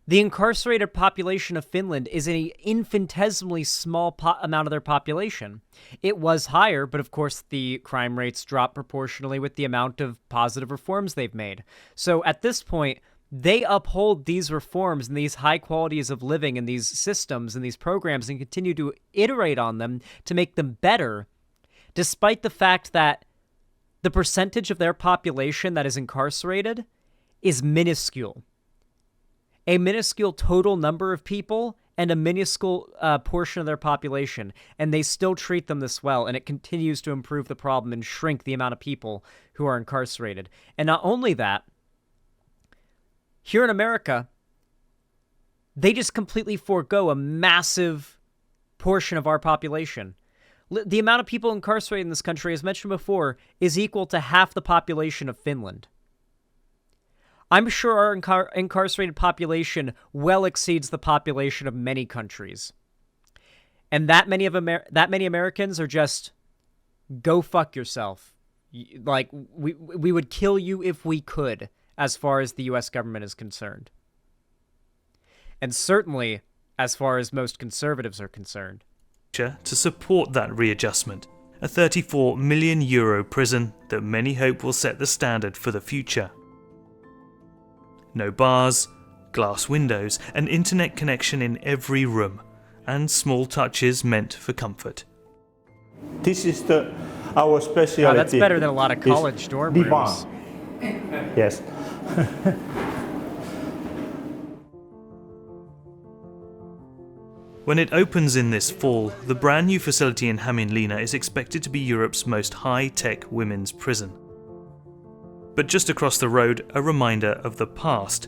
the incarcerated population of Finland is an infinitesimally small amount of their population. It was higher, but of course the crime rates drop proportionally with the amount of positive reforms they've made. So at this point, they uphold these reforms and these high qualities of living and these systems and these programs and continue to iterate on them to make them better, despite the fact that the percentage of their population that is incarcerated is minuscule. A minuscule total number of people and a minuscule portion of their population, and they still treat them this well, and it continues to improve the problem and shrink the amount of people who are incarcerated. And not only that, here in America, they just completely forego a massive portion of our population. The amount of people incarcerated in this country, as mentioned before, is equal to half the population of Finland. I'm sure our incarcerated population well exceeds the population of many countries. And that many Americans are just, go fuck yourself. Like, we would kill you if we could as far as the US government is concerned. And certainly as far as most conservatives are concerned. To support that readjustment, a €34 million prison that many hope will set the standard for the future. No bars, glass windows, an internet connection in every room, and small touches meant for comfort. This is our specialty. Wow, that's better than a lot of college dorm rooms. Yes. When it opens in this fall, the brand new facility in Hämeenlinna is expected to be Europe's most high-tech women's prison. But just across the road, a reminder of the past.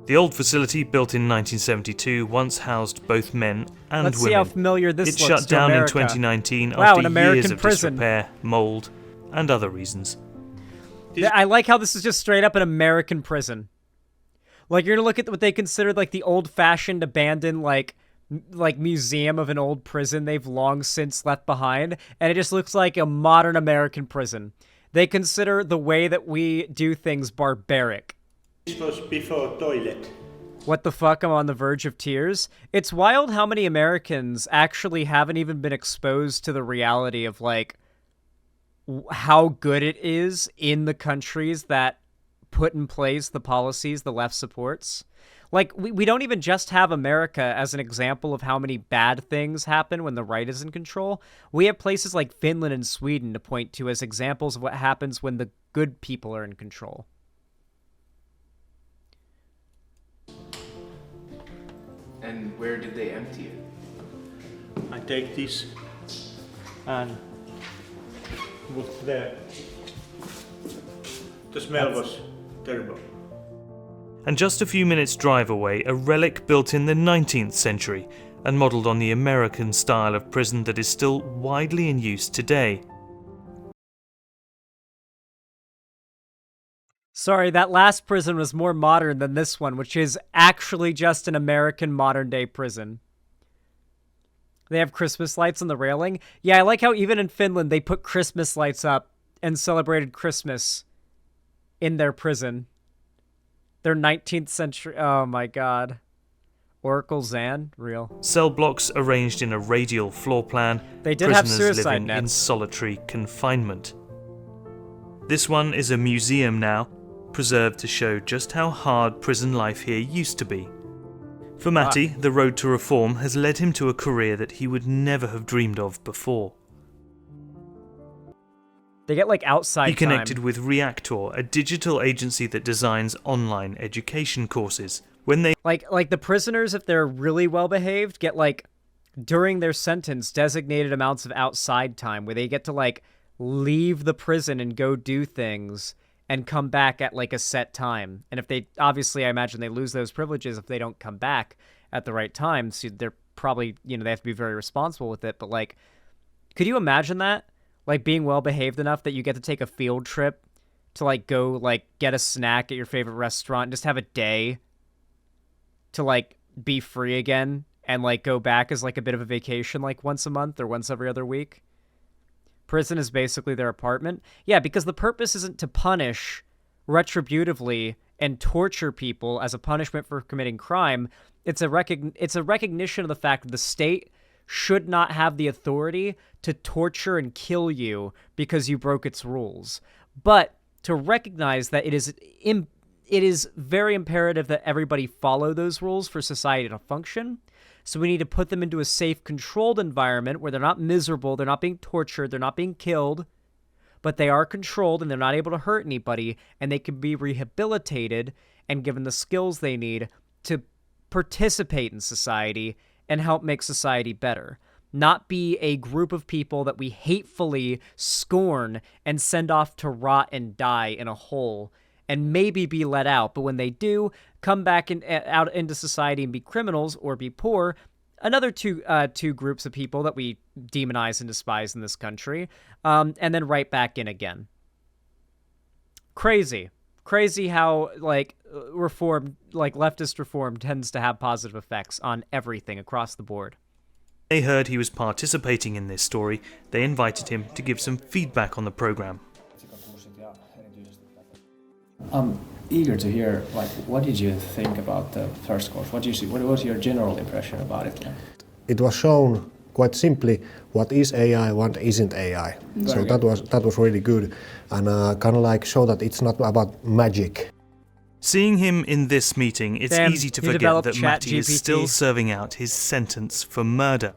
The old facility, built in 1972, once housed both men and Let's women. See how familiar this it looks shut down to in America. 2019 Wow, after an American years of prison. disrepair, mold, and other reasons. I like how this is just straight up an American prison. Like, you're gonna look at what they considered like the old-fashioned, abandoned, like museum of an old prison they've long since left behind, and it just looks like a modern American prison. They consider the way that we do things barbaric. This was before toilet. What the fuck? I'm on the verge of tears. It's wild how many Americans actually haven't even been exposed to the reality of, like, how good it is in the countries that put in place the policies the left supports. Like, we don't even just have America as an example of how many bad things happen when the right is in control. We have places like Finland and Sweden to point to as examples of what happens when the good people are in control. And where did they empty it? I take this and put there. The smell was terrible. And just a few minutes' drive away, a relic built in the 19th century and modelled on the American style of prison that is still widely in use today. Sorry, that last prison was more modern than this one, which is actually just an American modern-day prison. They have Christmas lights on the railing. Yeah, I like how even in Finland they put Christmas lights up and celebrated Christmas in their prison. Their 19th century... Oh my god. Oracle Zan? Real. Cell blocks arranged in a radial floor plan. They did have prisoners suicide living nets. in solitary confinement. This one is a museum now, preserved to show just how hard prison life here used to be. For Matti, the road to reform has led him to a career that he would never have dreamed of before. They get, like, outside He connected time. with Reactor, a digital agency that designs online education courses. When they Like the prisoners, if they're really well behaved, get, like, during their sentence, designated amounts of outside time where they get to, like, leave the prison and go do things and come back at, like, a set time. And if they, obviously, I imagine they lose those privileges if they don't come back at the right time. So they're probably, you know, they have to be very responsible with it. But, like, could you imagine that? Like, being well-behaved enough that you get to take a field trip to, like, go, like, get a snack at your favorite restaurant and just have a day to, like, be free again and, like, go back as, like, a bit of a vacation, like, once a month or once every other week. Prison is basically their apartment. Yeah, because the purpose isn't to punish retributively and torture people as a punishment for committing crime. It's a recognition of the fact that the state should not have the authority to torture and kill you because you broke its rules. But to recognize that it is very imperative that everybody follow those rules for society to function. So we need to put them into a safe, controlled environment where they're not miserable, they're not being tortured, they're not being killed, but they are controlled and they're not able to hurt anybody, and they can be rehabilitated and given the skills they need to participate in society and help make society better. Not be a group of people that we hatefully scorn and send off to rot and die in a hole and maybe be let out. But when they do come back out into society and be criminals or be poor, another two groups of people that we demonize and despise in this country, and then right back in again. Crazy how, like, reform, like leftist reform, tends to have positive effects on everything across the board. They heard he was participating in this story. They invited him to give some feedback on the program. eager to hear, like, what did you think about the first course? What was your general impression about it? It was shown quite simply what is AI, what isn't AI. So that was really good, and kind of like show that it's not about magic. Seeing him in this meeting, it's easy to forget that Matty is still serving out his sentence for murder.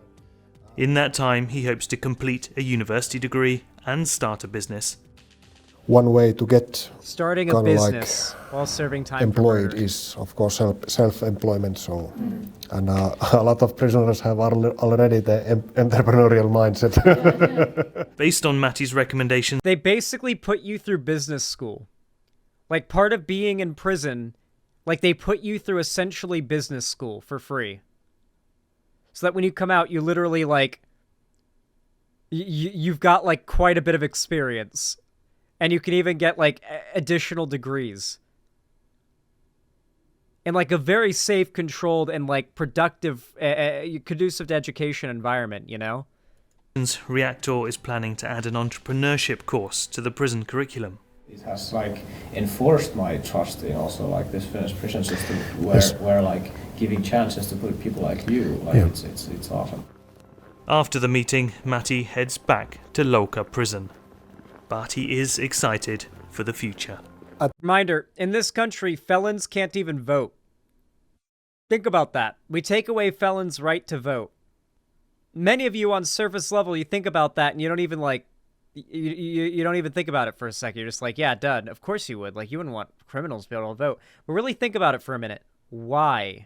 In that time, he hopes to complete a university degree and start a business. One way to get starting a business while serving time employed for murder is, of course, self-employment. So, and a lot of prisoners have already the entrepreneurial mindset. Based on Matty's recommendation, they basically put you through business school. Like, part of being in prison, like, they put you through essentially business school for free. So that when you come out, you literally, like, you've got, like, quite a bit of experience. And you can even get, like, additional degrees. In, like, a very safe, controlled, and, like, productive, conducive to education environment, you know? Reactor is planning to add an entrepreneurship course to the prison curriculum. It has like enforced my trust in also like this Finnish prison system, where like giving chances to put people like you, like it's awesome. After the meeting, Matty heads back to Louka prison, but he is excited for the future. Reminder: in this country, felons can't even vote. Think about that. We take away felons' right to vote. Many of you on surface level, you think about that and you don't even like. You don't even think about it for a second. You're just like, yeah, duh, of course you would. Like, you wouldn't want criminals to be able to vote. But really think about it for a minute. Why?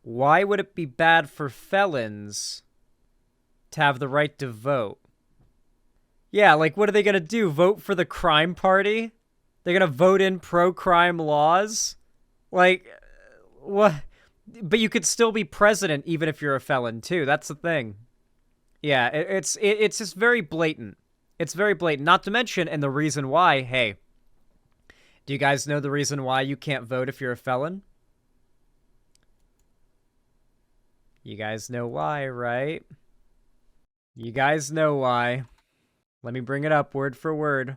Why would it be bad for felons to have the right to vote? Yeah, like, what are they going to do? Vote for the crime party? They're going to vote in pro-crime laws? Like, what? But you could still be president even if you're a felon, too. That's the thing. Yeah, it's just very blatant. It's very blatant. Not to mention, and the reason why, hey, do you guys know the reason why you can't vote if you're a felon? You guys know why, right? You guys know why. Let me bring it up word for word.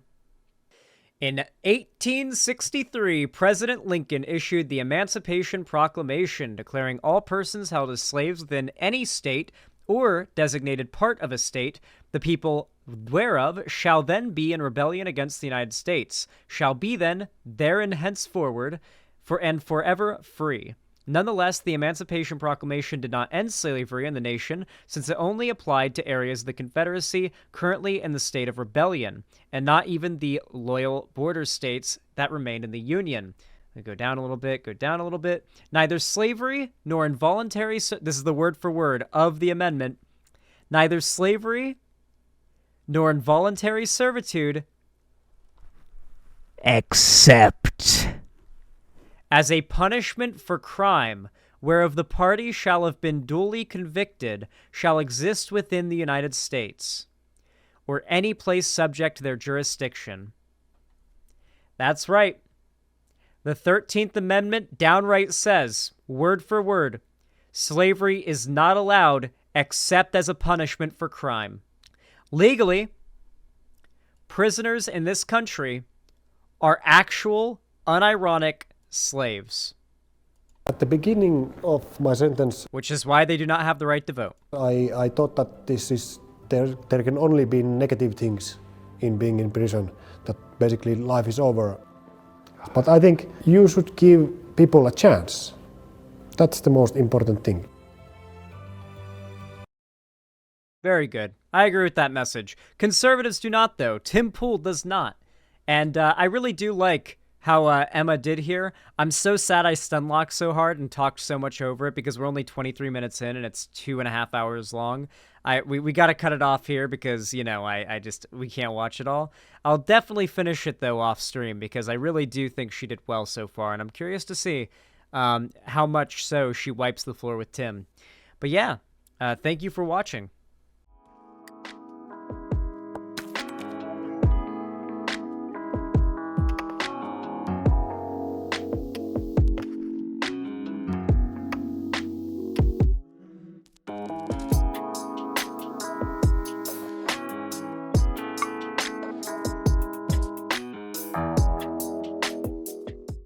In 1863, President Lincoln issued the Emancipation Proclamation, declaring all persons held as slaves within any state or designated part of a state, the people whereof shall then be in rebellion against the United States, shall be then therein henceforward and forever free. Nonetheless, the Emancipation Proclamation did not end slavery in the nation, since it only applied to areas of the Confederacy currently in the state of rebellion, and not even the loyal border states that remained in the Union. Go down a little bit, go down a little bit. Neither slavery nor involuntary, this is the word for word of the amendment, neither slavery nor involuntary servitude, except as a punishment for crime, whereof the party shall have been duly convicted, shall exist within the United States, or any place subject to their jurisdiction. That's right. The 13th Amendment downright says, word for word, slavery is not allowed except as a punishment for crime. Legally, prisoners in this country are actual, unironic slaves. At the beginning of my sentence, which is why they do not have the right to vote, I thought that there can only be negative things in being in prison, that basically life is over. But I think you should give people a chance. That's the most important thing. Very good. I agree with that message. Conservatives do not, though. Tim Pool does not. And I really do like how Emma did here. I'm so sad I stunlocked so hard and talked so much over it because we're only 23 minutes in and it's 2.5 hours long. We got to cut it off here because, you know, we can't watch it all. I'll definitely finish it, though, off stream because I really do think she did well so far. And I'm curious to see how much so she wipes the floor with Tim. But yeah, thank you for watching.